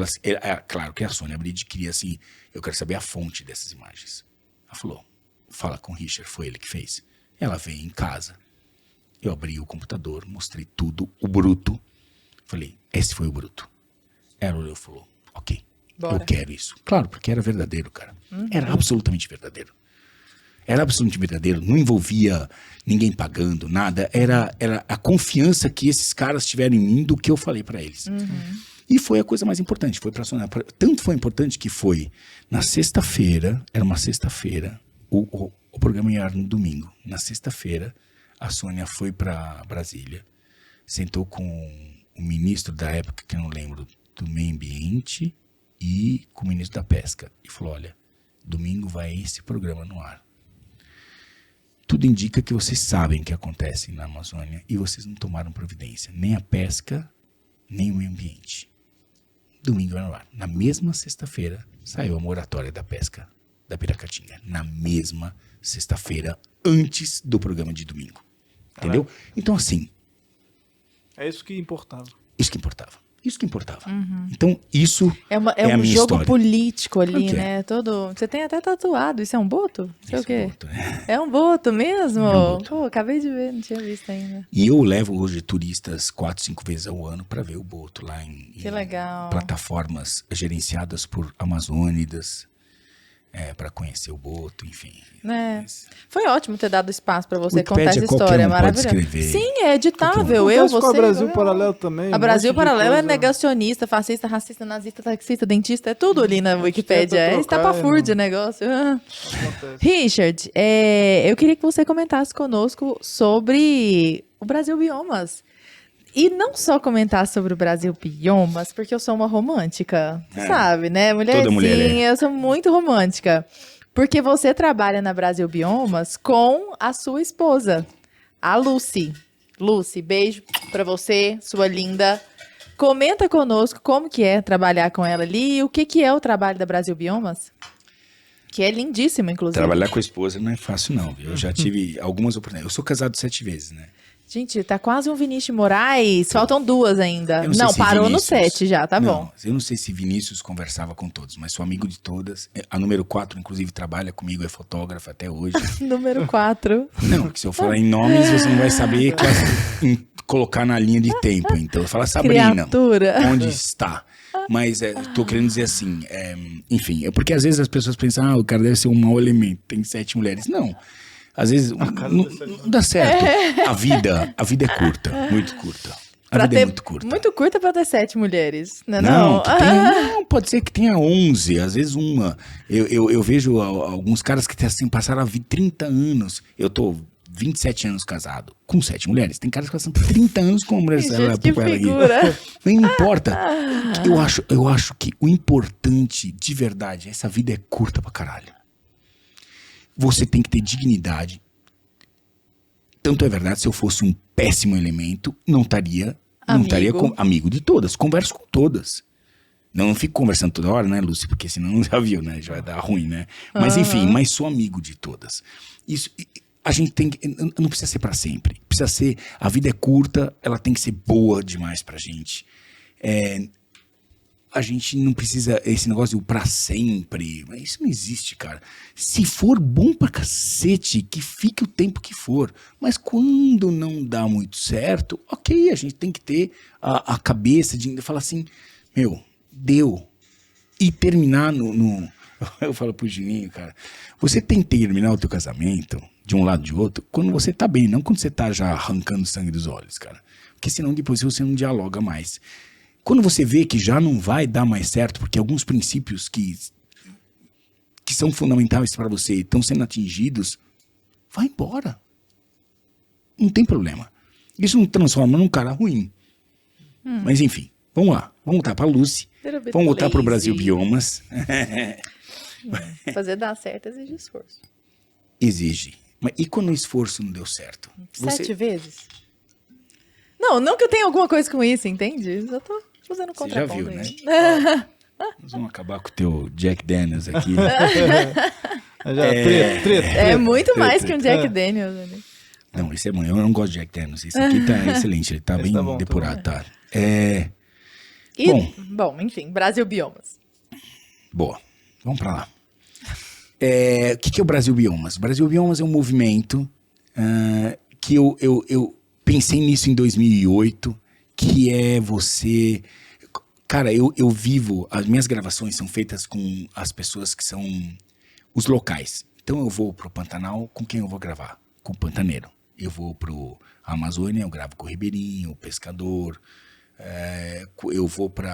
claro que a Sônia Bride queria assim, eu quero saber a fonte dessas imagens. Ela falou, fala com o Richard, foi ele que fez. Ela veio em casa, eu abri o computador, mostrei tudo, o bruto. Falei, esse foi o bruto. Ela olhou e falou, ok, bora. Eu quero isso. Claro, porque era verdadeiro, cara. Era absolutamente verdadeiro. Era absolutamente verdadeiro, não envolvia ninguém pagando, nada. Era a confiança que esses caras tiveram em mim do que eu falei pra eles. E foi a coisa mais importante. Foi pra Sônia. Tanto foi importante que foi na sexta-feira, era uma sexta-feira, o programa ia no domingo. Na sexta-feira, a Sônia foi pra Brasília, sentou com o ministro da época, que eu não lembro, do meio ambiente, e com o ministro da pesca. E falou, olha, domingo vai esse programa no ar. Tudo indica que vocês sabem o que acontece na Amazônia e vocês não tomaram providência. Nem a pesca, nem o meio ambiente. Domingo vai no ar. Na mesma sexta-feira, saiu a moratória da pesca da piracatinga. Na mesma sexta-feira, antes do programa de domingo. Entendeu? Então, assim... É isso que importava. Isso que importava. Isso que importava. Então, isso É a um minha jogo história. político ali, Claro que é. né? Você tem até tatuado. Isso é um boto? Sei o Esse quê. boto, né? É um boto mesmo? É um boto. Pô, acabei de ver, não tinha visto ainda. E eu levo hoje turistas 4, 5 vezes ao ano para ver o boto lá em Que legal. plataformas gerenciadas por amazônidas, para conhecer o boto, enfim. É. Foi ótimo ter dado espaço pra você Wikipédia, contar essa qualquer história, um pode maravilhosa. escrever. Sim, é editável. Acontece Você. com a Brasil Paralelo também. A Brasil um monte de Paralelo é coisa. negacionista, fascista, racista, nazista, taxista, dentista, é tudo ali na Wikipédia. tenta É trocar, estapafúrdia o negócio. Acontece. Richard, eu queria que você comentasse conosco sobre o Brasil Biomas. E não só comentar sobre o Brasil Biomas, porque eu sou uma romântica, sabe, né? Toda mulher Eu sou muito romântica. Porque você trabalha na Brasil Biomas com a sua esposa, a Lucy. Lucy, beijo pra você, sua linda. Comenta conosco como que é trabalhar com ela ali e o que é o trabalho da Brasil Biomas. Que é lindíssimo, inclusive. Trabalhar com a esposa não é fácil, não. Viu? Eu já tive algumas oportunidades. Eu sou casado 7 vezes, né? Gente, tá quase um Vinícius Moraes. Faltam 2 ainda. Eu sei Não, se parou no Vinícius- 7 já, tá Não, bom. eu não sei se Vinícius conversava com todos, mas sou amigo de todas. A número 4, inclusive, trabalha comigo, é fotógrafa até hoje. Número 4. Não, porque se eu falar em nomes, você não vai saber colocar na linha de tempo. Então, eu falo Sabrina, Criatura. onde está? Mas tô querendo dizer assim, enfim, porque às vezes as pessoas pensam, o cara deve ser um mau elemento, tem 7 mulheres. Não. Às vezes não dá certo. A vida é curta, muito curta. A vida é muito curta. Muito curta pra ter 7 mulheres, né? Não, não, pode ser que tenha 11, às vezes uma. Eu vejo alguns caras que assim, passaram a vida 30 anos. Eu tô 27 anos casado com 7 mulheres. Tem caras que passam 30 anos com uma mulher. Gente, que figura. Não importa. Eu acho que o importante, de verdade, essa vida é curta pra caralho. Você tem que ter dignidade. Tanto é verdade, se eu fosse um péssimo elemento, não estaria amigo de todas. Converso com todas. Não fico conversando toda hora, né, Lúcia? Porque senão já viu, né? Já vai dar ruim, né? Mas enfim, mas sou amigo de todas. Isso, a gente tem que... Não precisa ser pra sempre. Precisa ser... A vida é curta, ela tem que ser boa demais pra gente. A gente não precisa... Esse negócio de pra sempre... Isso não existe, cara. Se for bom pra cacete, que fique o tempo que for. Mas quando não dá muito certo, ok, a gente tem que ter a cabeça de falar assim... Deu. E terminar no... Eu falo pro Juninho, cara, você tem que terminar o teu casamento de um lado e de outro quando você tá bem, não quando você tá já arrancando sangue dos olhos, cara. Porque senão depois você não dialoga mais. Quando você vê que já não vai dar mais certo, porque alguns princípios que são fundamentais para você estão sendo atingidos, vai embora. Não tem problema. Isso não transforma num cara ruim. Mas enfim, vamos lá. Vamos voltar pra Lucy. Vamos voltar pro Brasil Biomas. Fazer dar certo exige esforço. Exige. Mas e quando o esforço não deu certo? 7 vezes? Não que eu tenha alguma coisa com isso, entende? Eu tô fazendo Você já contraponto viu, né? aí. Nós vamos acabar com o teu Jack Daniels aqui. É muito mais que um Jack Daniels. Né? Não, esse é bom. Eu não gosto de Jack Daniels. Esse aqui tá excelente. Ele tá bem tá bom, depurado, tá tá? Bom, enfim, Brasil Biomas. Boa. Vamos pra lá. O que é o Brasil Biomas? O Brasil Biomas é um movimento que eu pensei nisso em 2008, que é você... Cara, eu vivo... As minhas gravações são feitas com as pessoas que são os locais. Então eu vou pro Pantanal, com quem eu vou gravar? Com o pantaneiro. Eu vou pro Amazônia, eu gravo com o ribeirinho, o pescador. Eu vou pro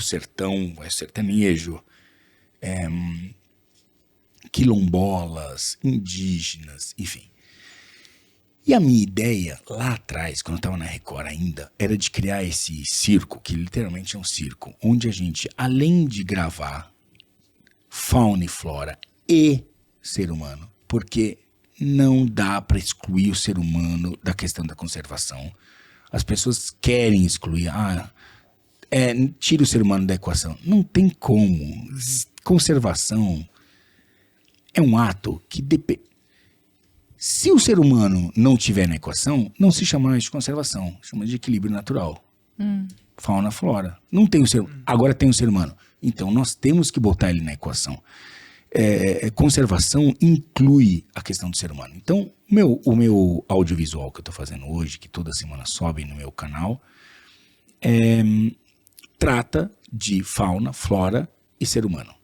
sertão, sertanejo. Quilombolas, indígenas, enfim. E a minha ideia, lá atrás, quando eu estava na Record ainda, era de criar esse circo, que literalmente é um circo, onde a gente, além de gravar fauna e flora e ser humano, porque não dá para excluir o ser humano da questão da conservação. As pessoas querem excluir, tira o ser humano da equação. Não tem como. Conservação é um ato que depende. Se o ser humano não tiver na equação, não se chama mais de conservação, chama de equilíbrio natural. fauna, flora. Não tem o ser humano. Agora tem o ser humano. Então, nós temos que botar ele na equação. Conservação inclui a questão do ser humano. Então, o meu audiovisual que eu estou fazendo hoje, que toda semana sobe no meu canal, trata de fauna, flora e ser humano,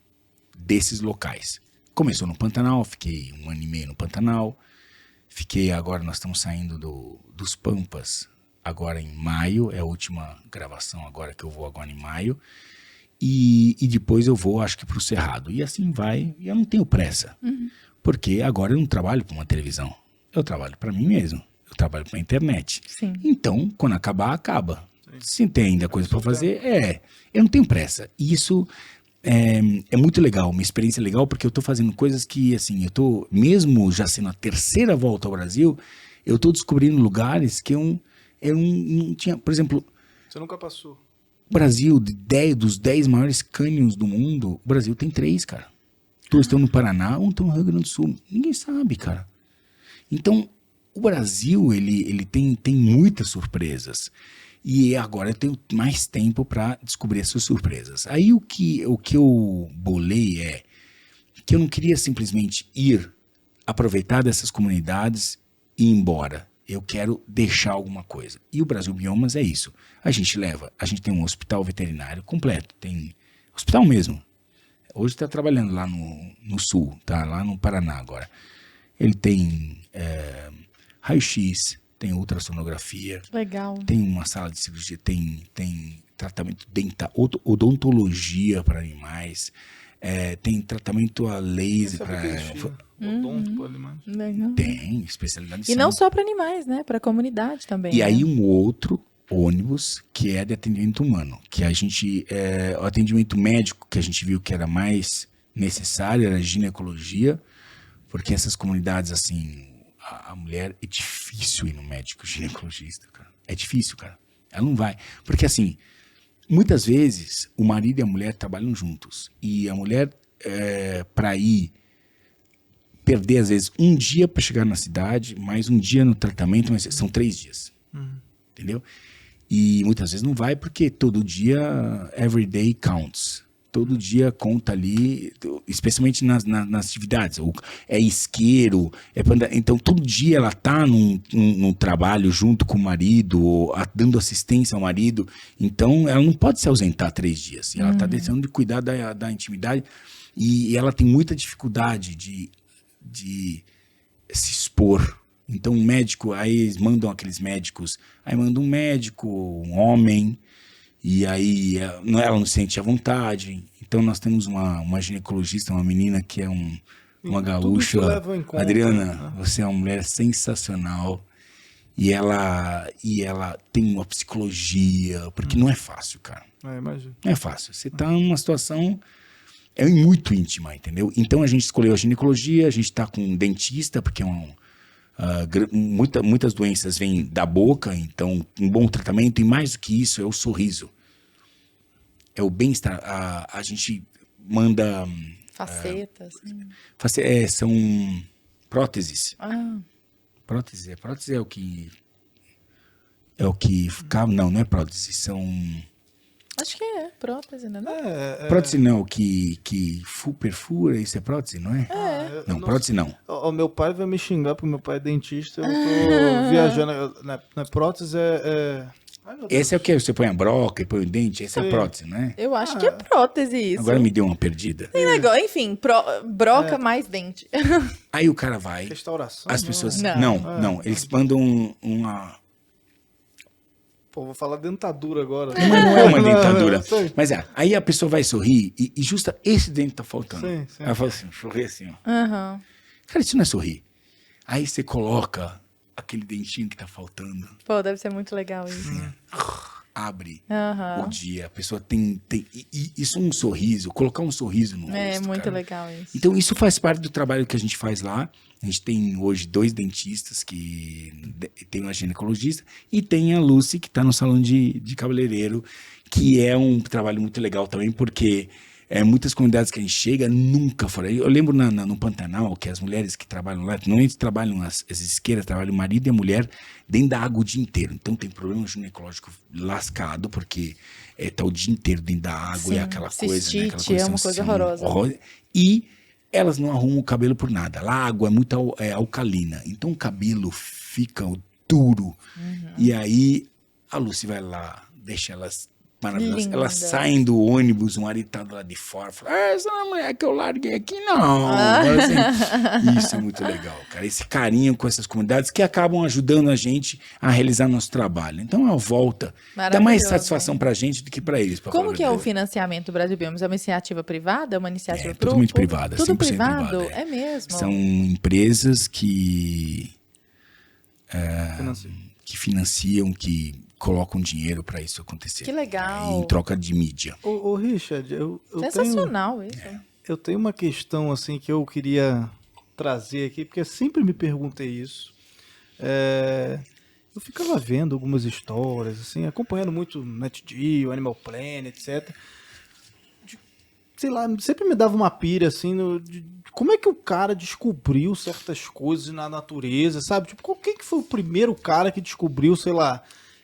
desses locais. Começou no Pantanal, fiquei 1 ano e meio no Pantanal, agora nós estamos saindo dos Pampas, agora em maio, é a última gravação agora que eu vou agora em maio, e depois eu vou, acho que para o Cerrado, e assim vai, e eu não tenho pressa, porque agora eu não trabalho para uma televisão, eu trabalho para mim mesmo, eu trabalho para a internet. Sim. Então, quando acabar, acaba. Se tem ainda coisa para fazer, eu não tenho pressa. E isso é muito legal, uma experiência legal, porque eu tô fazendo coisas que, assim, mesmo já sendo a 3ª volta ao Brasil, eu tô descobrindo lugares que eu não tinha, por exemplo... Você nunca passou? O Brasil, dos 10 maiores cânions do mundo, o Brasil tem 3, cara. 2 estão no Paraná, 1 estão no Rio Grande do Sul. Ninguém sabe, cara. Então, o Brasil, ele tem muitas surpresas. E agora eu tenho mais tempo para descobrir essas surpresas. Aí o que eu bolei é que eu não queria simplesmente aproveitar dessas comunidades e ir embora. Eu quero deixar alguma coisa. E o Brasil Biomas é isso. A gente tem um hospital veterinário completo, tem hospital mesmo. Hoje está trabalhando lá no sul, tá lá no Paraná agora. Ele tem raio-x, tem ultrassonografia. Legal. Tem uma sala de cirurgia, tem tratamento dental, odontologia para animais, tem tratamento a laser para... Odonto para animais. Legal. Tem especialidade. E não só para animais, né? Para a comunidade também. E né? aí um outro ônibus que é de atendimento humano, que a gente, o atendimento médico que a gente viu que era mais necessário era a ginecologia, porque essas comunidades assim... A mulher, é difícil ir no médico ginecologista, cara. É difícil, cara. Ela não vai. Porque, assim, muitas vezes o marido e a mulher trabalham juntos. E a mulher, para ir, perder, às vezes, um dia para chegar na cidade, mais um dia no tratamento, mas são 3 dias. Entendeu? E muitas vezes não vai porque todo dia, every day counts. Todo dia conta ali, especialmente nas atividades. É isqueiro, então todo dia ela está num trabalho junto com o marido, dando assistência ao marido. Então ela não pode se ausentar 3 dias. Ela está deixando de cuidar da intimidade e ela tem muita dificuldade de se expor. Então um médico, aí eles mandam aqueles médicos, aí manda um médico, um homem... E aí ela não sente à vontade. Então nós temos uma ginecologista, uma menina que é uma gaúcha. Adriana, você é uma mulher sensacional. E ela tem uma psicologia, porque não é fácil, cara. Imagino. Não é fácil. Você tá numa situação muito íntima, entendeu? Então a gente escolheu a ginecologia, a gente tá com um dentista, porque muitas doenças vêm da boca, então um bom tratamento, e mais do que isso é o sorriso, é o bem-estar. A gente manda facetas, são próteses. Prótese é o que não é prótese, são... Acho que é prótese, né? Prótese não, que perfura, isso é prótese, não é? Não, prótese não. O meu pai vai me xingar porque meu pai é dentista, eu tô viajando. Não é prótese, Ai, esse é o que? Você põe a broca e põe o dente? Esse é a prótese, não é? Eu acho que é prótese isso. Agora me deu uma perdida. Tem negócio, enfim, broca mais dente. Aí o cara vai... Restauração? As pessoas... Não. Não. Eles mandam uma... Pô, vou falar dentadura agora. Mas não é uma dentadura. Sei. Mas aí a pessoa vai sorrir e justa esse dente tá faltando. Sim. Ela fala assim, sorri assim, ó. Aham. Cara, isso não é sorrir. Aí você coloca aquele dentinho que tá faltando. Pô, deve ser muito legal isso. Abre Aham. o dia. A pessoa tem isso é um sorriso. Colocar um sorriso no rosto, É muito cara. legal isso. Então isso faz parte do trabalho que a gente faz lá. A gente tem hoje 2 dentistas, que tem uma ginecologista, e tem a Lucy, que está no salão de cabeleireiro, que é um trabalho muito legal também, porque Muitas comunidades que a gente chega nunca foram. Eu lembro no Pantanal que as mulheres que trabalham lá, normalmente trabalham, as isqueiras, trabalham o marido e a mulher dentro da água o dia inteiro. Então tem problema ginecológico lascado, porque tá o dia inteiro dentro da água. Sim, e aquela coisa, né? Aquela é uma coisa horrorosa. E elas não arrumam o cabelo por nada. Lá a água é muito alcalina. Então o cabelo fica duro. E aí a Lucy vai lá, deixa elas maravilhosas. Elas saem do ônibus, o marido tá do lado de fora. Fala, essa não é a mulher que eu larguei aqui, não. Assim, isso é muito legal, cara. Esse carinho com essas comunidades que acabam ajudando a gente a realizar nosso trabalho. Então, a volta dá mais satisfação pra gente do que pra eles. Como que é o financiamento do Brasil Biomas? É uma iniciativa privada? É uma iniciativa totalmente privada. Tudo 100% privado? privada, é mesmo? São empresas que financiam, que colocam dinheiro para isso acontecer. Que legal. Em troca de mídia. Ô Richard, eu sensacional tenho, isso. Eu tenho uma questão assim que eu queria trazer aqui, porque eu sempre me perguntei isso. Eu ficava vendo algumas histórias, assim, acompanhando muito o NetGeo, Animal Planet, etc. Sei lá, sempre me dava uma pira, assim, de como é que o cara descobriu certas coisas na natureza, sabe? Tipo, quem que foi o primeiro cara que descobriu, sei lá,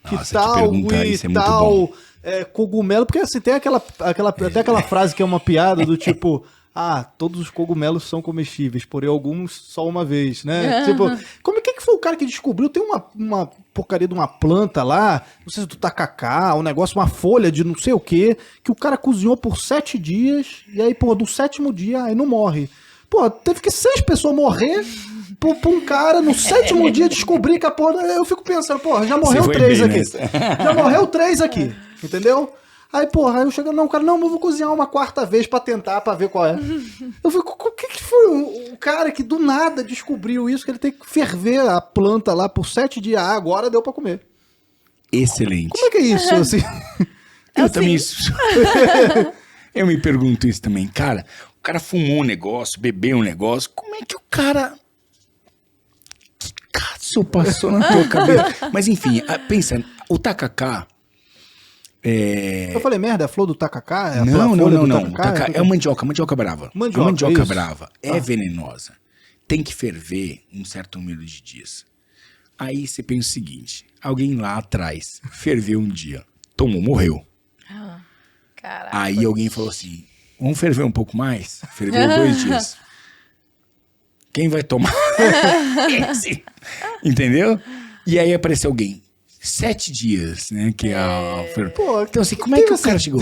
que Nossa, tal e tal cogumelo? Porque assim, tem até aquela frase que é uma piada do tipo, todos os cogumelos são comestíveis, porém alguns só uma vez, né? Tipo, que foi o cara que descobriu? Tem uma porcaria de uma planta lá, não sei se do tacacá, um negócio, uma folha de não sei o que o cara cozinhou por 7 dias, e aí, do 7º dia, aí não morre. Teve que 6 pessoas morrer pra um cara no 7º dia descobrir que a porra... Eu fico pensando, já morreu 3 aqui. Já morreu 3 aqui, entendeu? Aí, aí eu chego, cara, eu vou cozinhar uma 4ª vez pra tentar, pra ver qual é. Eu fico, o que foi o cara que do nada descobriu isso, que ele tem que ferver a planta lá por 7 dias, agora deu pra comer. Excelente. Como é que é isso, assim? Eu também... Eu me pergunto isso também, cara. O cara fumou um negócio, bebeu um negócio, como é que o cara... Que caso passou na tua cabeça? Mas enfim, pensa, o tacacá... Eu falei merda, é a flor do tacacá? Não. É a mandioca brava. A mandioca brava é venenosa. Tem que ferver um certo número de dias. Aí você pensa o seguinte, alguém lá atrás ferveu um dia, tomou, morreu. Caraca. Aí alguém falou assim, vamos ferver um pouco mais? Ferveu 2 dias. Quem vai tomar? Esse. Entendeu? E aí apareceu alguém. 7 dias, né? Que então, assim, como é que o cara chegou?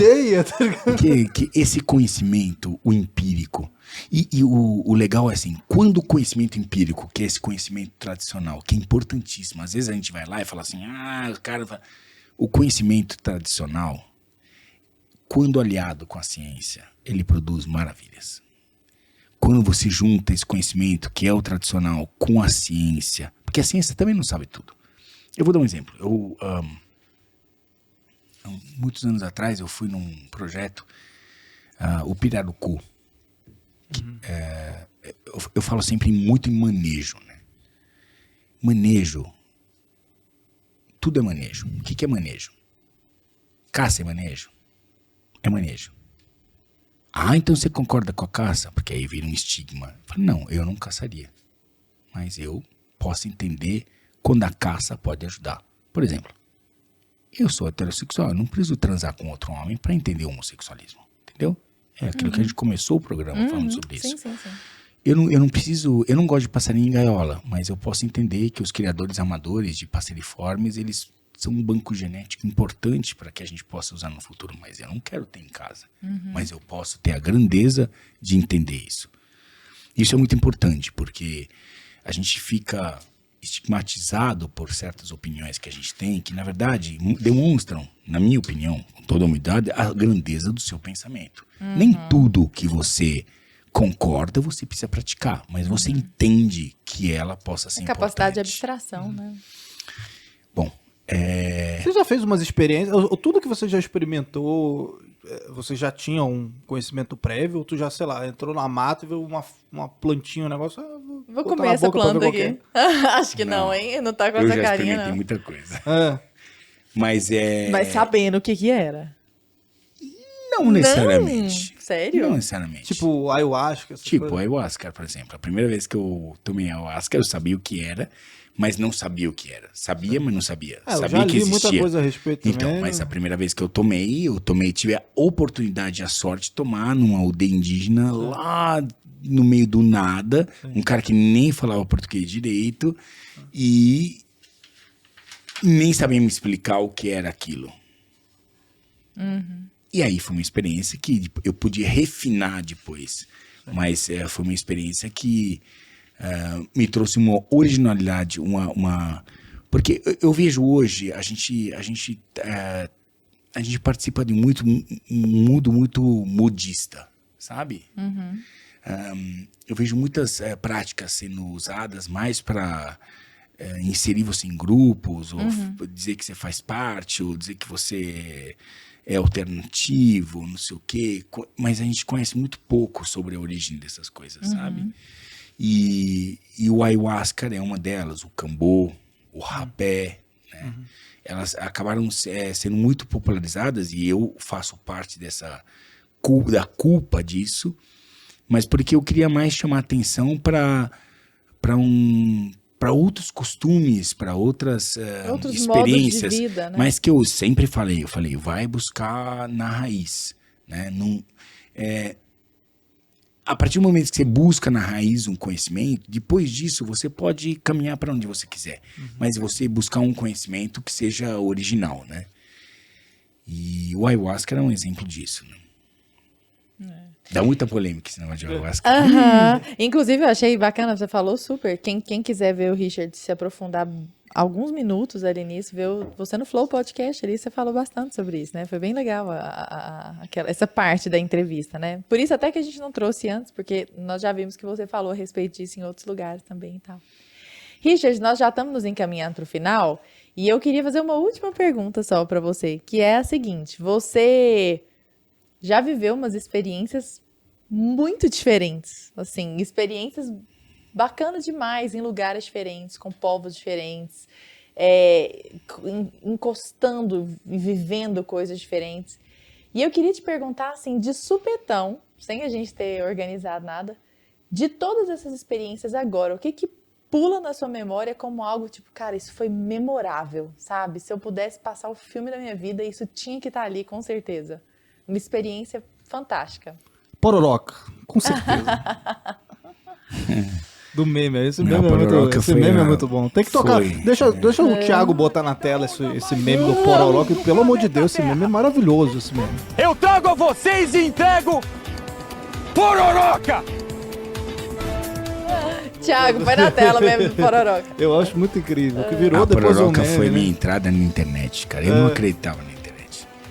Que esse conhecimento, o empírico. E o legal é assim, quando o conhecimento empírico, que é esse conhecimento tradicional, que é importantíssimo, às vezes a gente vai lá e fala assim, o conhecimento tradicional, quando aliado com a ciência, ele produz maravilhas. Quando você junta esse conhecimento, que é o tradicional, com a ciência, porque a ciência também não sabe tudo. Eu vou dar um exemplo. Muitos anos atrás, eu fui num projeto, o Pirarucu. Eu falo sempre muito em manejo, né? Manejo. Tudo é manejo. O que é manejo? Caça é manejo? É manejo. Então você concorda com a caça? Porque aí vira um estigma. Eu falo, não, eu não caçaria. Mas eu posso entender quando a caça pode ajudar. Por exemplo, eu sou heterossexual, eu não preciso transar com outro homem para entender o homossexualismo, entendeu? É aquilo que a gente começou o programa falando sobre isso. Sim. Eu não gosto de passarinho em gaiola, mas eu posso entender que os criadores amadores de passeriformes, eles são um banco genético importante para que a gente possa usar no futuro, mas eu não quero ter em casa. Mas eu posso ter a grandeza de entender isso. Isso é muito importante, porque a gente fica estigmatizado por certas opiniões que a gente tem, que na verdade demonstram, na minha opinião, com toda a humildade, a grandeza do seu pensamento. Nem tudo que você concorda, você precisa praticar, mas você entende que ela possa ser importante. Capacidade de abstração, né? Bom, Você já fez umas experiências, ou tudo que você já experimentou, você já tinha um conhecimento prévio, ou tu já, sei lá, entrou na mata e viu uma plantinha, um negócio... Vou comer essa planta aqui. Acho que não, hein? Não tá com essa carinha, não. Eu já experimentei muita coisa. Mas Mas sabendo o que era. Não necessariamente. Sério? Não necessariamente. Tipo ayahuasca? Tipo ayahuasca, por exemplo. A primeira vez que eu tomei ayahuasca, eu sabia o que era, mas não sabia o que era. Sabia, mas não sabia. Eu sabia já que li existia. muita coisa a respeito Então, também. mas a primeira vez que eu tomei, tive a oportunidade, a sorte de tomar numa aldeia indígena lá no meio do nada, um cara que nem falava português direito e nem sabia me explicar o que era aquilo. E aí foi uma experiência que eu podia refinar depois, mas foi uma experiência que me trouxe uma originalidade, porque eu vejo hoje, a gente participa de um mundo muito modista, sabe? Eu vejo muitas práticas sendo usadas mais para inserir você em grupos, ou dizer que você faz parte, ou dizer que você é alternativo, não sei o quê, mas a gente conhece muito pouco sobre a origem dessas coisas, sabe? E o ayahuasca é uma delas, o cambô, o rapé, né? Elas acabaram sendo muito popularizadas e eu faço parte da culpa disso, mas porque eu queria mais chamar atenção para outros costumes, para outros experiências, modos de vida, né? mas que eu sempre falei, vai buscar na raiz, né? A partir do momento que você busca na raiz um conhecimento, depois disso você pode caminhar para onde você quiser, mas você buscar um conhecimento que seja original, né? E o ayahuasca era um exemplo disso, né? Dá muita polêmica esse negócio de ayahuasca. Inclusive, eu achei bacana, você falou super. Quem quiser ver o Richard se aprofundar alguns minutos ali nisso, ver você no Flow Podcast ali, você falou bastante sobre isso, né? Foi bem legal essa parte da entrevista, né? Por isso até que a gente não trouxe antes, porque nós já vimos que você falou a respeito disso em outros lugares também e tal. Richard, nós já estamos nos encaminhando para o final e eu queria fazer uma última pergunta só para você, que é a seguinte: você já viveu umas experiências muito diferentes, assim, experiências bacanas demais em lugares diferentes, com povos diferentes, encostando e vivendo coisas diferentes. E eu queria te perguntar, assim, de supetão, sem a gente ter organizado nada, de todas essas experiências agora, o que pula na sua memória como algo tipo, cara, isso foi memorável, sabe? Se eu pudesse passar o filme da minha vida, isso tinha que estar ali, com certeza. Uma experiência fantástica. Pororoca, com certeza. Do meme, esse meme é muito bom. Tem que tocar. Deixa o Thiago botar na tela esse meme do Pororoca. Pelo amor de Deus, esse meme é maravilhoso. Esse meme. Eu trago a vocês e entrego Pororoca! Thiago, vai na tela mesmo do Pororoca. Eu acho muito incrível. O que virou depois o meme. Pororoca foi minha entrada na internet, cara. Eu não acreditava na internet.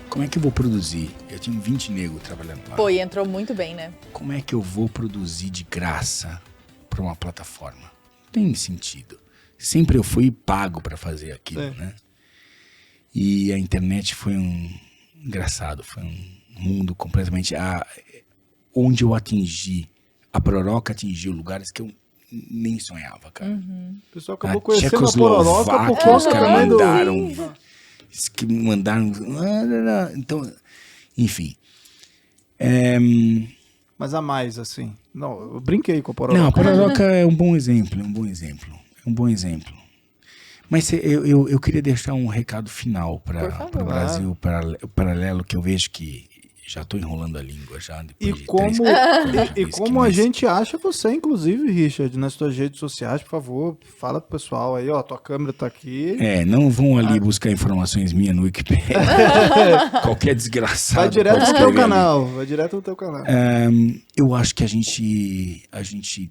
Como é que eu vou produzir? Eu tinha 20 negros trabalhando lá. Pô, e entrou muito bem, né? Como é que eu vou produzir de graça para uma plataforma? Não tem sentido. Sempre eu fui pago para fazer aquilo, né? E a internet foi engraçado, foi um mundo completamente... onde eu atingi, a Pororoca atingiu lugares que eu nem sonhava, cara. O pessoal acabou conhecendo a Pororoca porque os caras mandaram... Então, enfim. Mas a mais, assim. Não, eu brinquei com a Pororoca. Não, a Pororoca é um bom exemplo. Mas eu queria deixar um recado final para o Brasil paralelo, que eu vejo que já estou enrolando a língua já. E como a gente acha você, inclusive, Richard, nas suas redes sociais, por favor, fala pro pessoal aí, ó, tua câmera tá aqui. Não vão ali buscar informações minhas no Wikipedia. Qualquer desgraçado. Vai direto no teu canal. Eu acho que a gente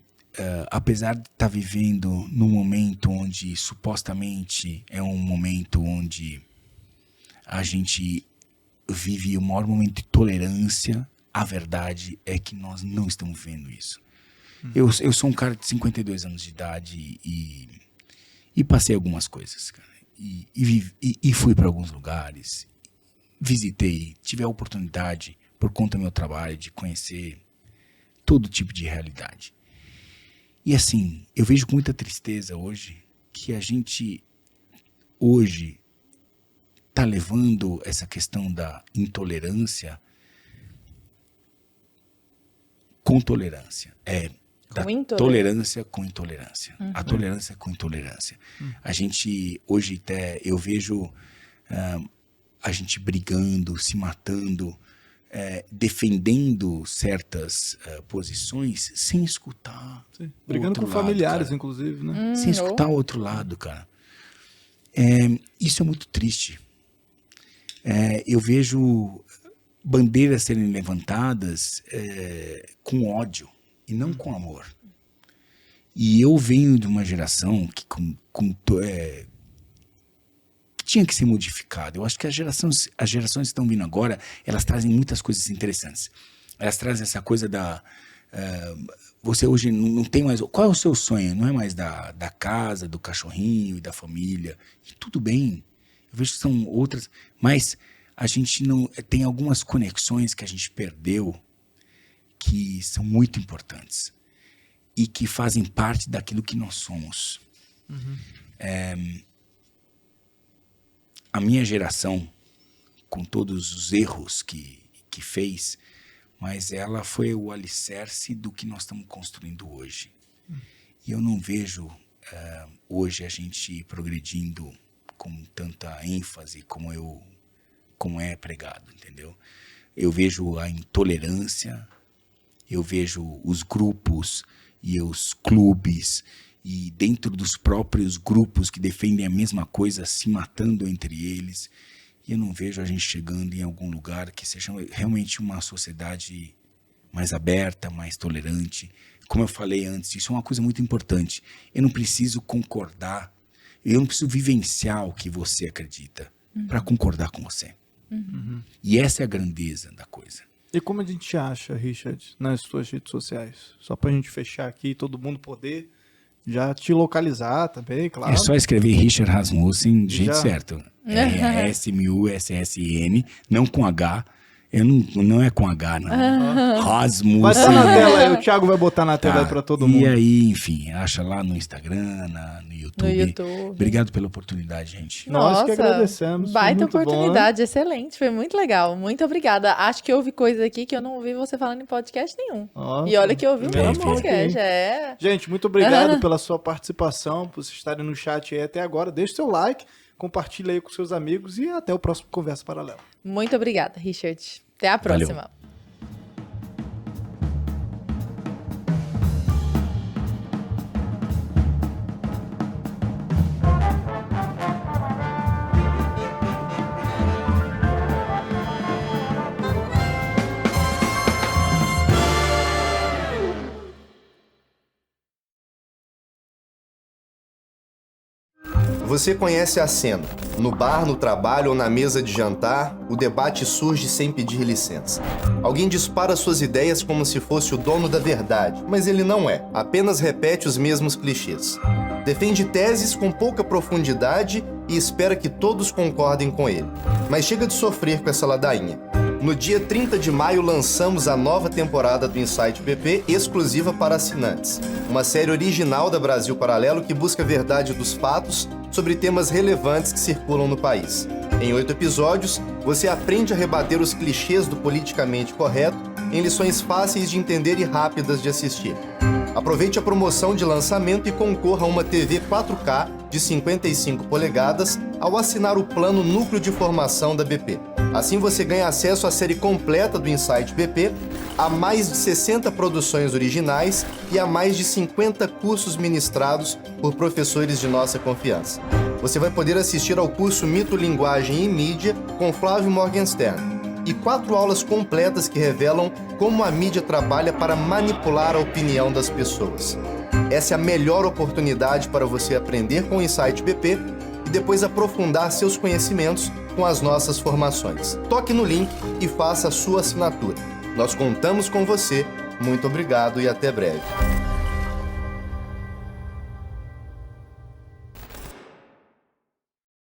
apesar de estar vivendo num momento onde supostamente é um momento onde a gente vive o maior momento de tolerância, a verdade é que nós não estamos vendo isso. Eu sou um cara de 52 anos de idade e passei algumas coisas, cara. E fui para alguns lugares, visitei, tive a oportunidade, por conta do meu trabalho, de conhecer todo tipo de realidade. E assim, eu vejo com muita tristeza hoje que a gente hoje está levando essa questão da intolerância com tolerância. Tolerância com intolerância. A tolerância com intolerância. A gente, hoje até, eu vejo a gente brigando, se matando, defendendo certas posições sem escutar. Sim. Brigando com familiares, inclusive, né? Sem escutar o outro lado, cara. Isso é muito triste. Eu vejo bandeiras serem levantadas com ódio e não com amor. E eu venho de uma geração que tinha que ser modificada. Eu acho que as gerações que estão vindo agora, elas trazem muitas coisas interessantes. Elas trazem essa coisa da... você hoje não tem mais... Qual é o seu sonho? Não é mais da casa, do cachorrinho e da família. E tudo bem. Eu vejo que são outras... Mas a gente não... Tem algumas conexões que a gente perdeu que são muito importantes. E que fazem parte daquilo que nós somos. A minha geração, com todos os erros que fez, mas ela foi o alicerce do que nós estamos construindo hoje. E eu não vejo hoje a gente progredindo com tanta ênfase como é pregado, entendeu? Eu vejo a intolerância, eu vejo os grupos e os clubes, e dentro dos próprios grupos que defendem a mesma coisa, se matando entre eles. E eu não vejo a gente chegando em algum lugar que seja realmente uma sociedade mais aberta, mais tolerante. Como eu falei antes, isso é uma coisa muito importante. Eu não preciso concordar, eu não preciso vivenciar o que você acredita para concordar com você. E essa é a grandeza da coisa. E como a gente acha, Richard, nas suas redes sociais? Só pra gente fechar aqui e todo mundo poder já te localizar também, claro. É só escrever Richard Rasmussen do jeito certo. R-A-S-M-U-S-S-I-N, não com H. Não é com H, não. Rasmussen. Vai estar na tela aí, o Thiago vai botar na tela aí pra todo mundo. E aí, enfim, acha lá no Instagram, no YouTube. Obrigado pela oportunidade, gente. Nós que agradecemos. Baita oportunidade, bom, excelente, foi muito legal. Muito obrigada. Acho que houve coisa aqui que eu não ouvi você falando em podcast nenhum. Nossa, e olha que eu ouvi muito podcast. Gente, muito obrigado pela sua participação, por vocês estarem no chat aí até agora. Deixe seu like, compartilhe aí com seus amigos e até o próximo Conversa Paralela. Muito obrigada, Richard. Até a próxima. Valeu. Você conhece a cena. No bar, no trabalho ou na mesa de jantar, o debate surge sem pedir licença. Alguém dispara suas ideias como se fosse o dono da verdade, mas ele não é, apenas repete os mesmos clichês. Defende teses com pouca profundidade e espera que todos concordem com ele. Mas chega de sofrer com essa ladainha. No dia 30 de maio lançamos a nova temporada do Insight BP exclusiva para assinantes. Uma série original da Brasil Paralelo que busca a verdade dos fatos sobre temas relevantes que circulam no país. Em 8 episódios, você aprende a rebater os clichês do politicamente correto em lições fáceis de entender e rápidas de assistir. Aproveite a promoção de lançamento e concorra a uma TV 4K de 55 polegadas ao assinar o plano Núcleo de Formação da BP. Assim você ganha acesso à série completa do Insight BP, a mais de 60 produções originais e a mais de 50 cursos ministrados por professores de nossa confiança. Você vai poder assistir ao curso Mito, Linguagem e Mídia com Flávio Morgenstern e 4 aulas completas que revelam como a mídia trabalha para manipular a opinião das pessoas. Essa é a melhor oportunidade para você aprender com o Insight BP e depois aprofundar seus conhecimentos com as nossas formações. Toque no link e faça a sua assinatura. Nós contamos com você. Muito obrigado e até breve.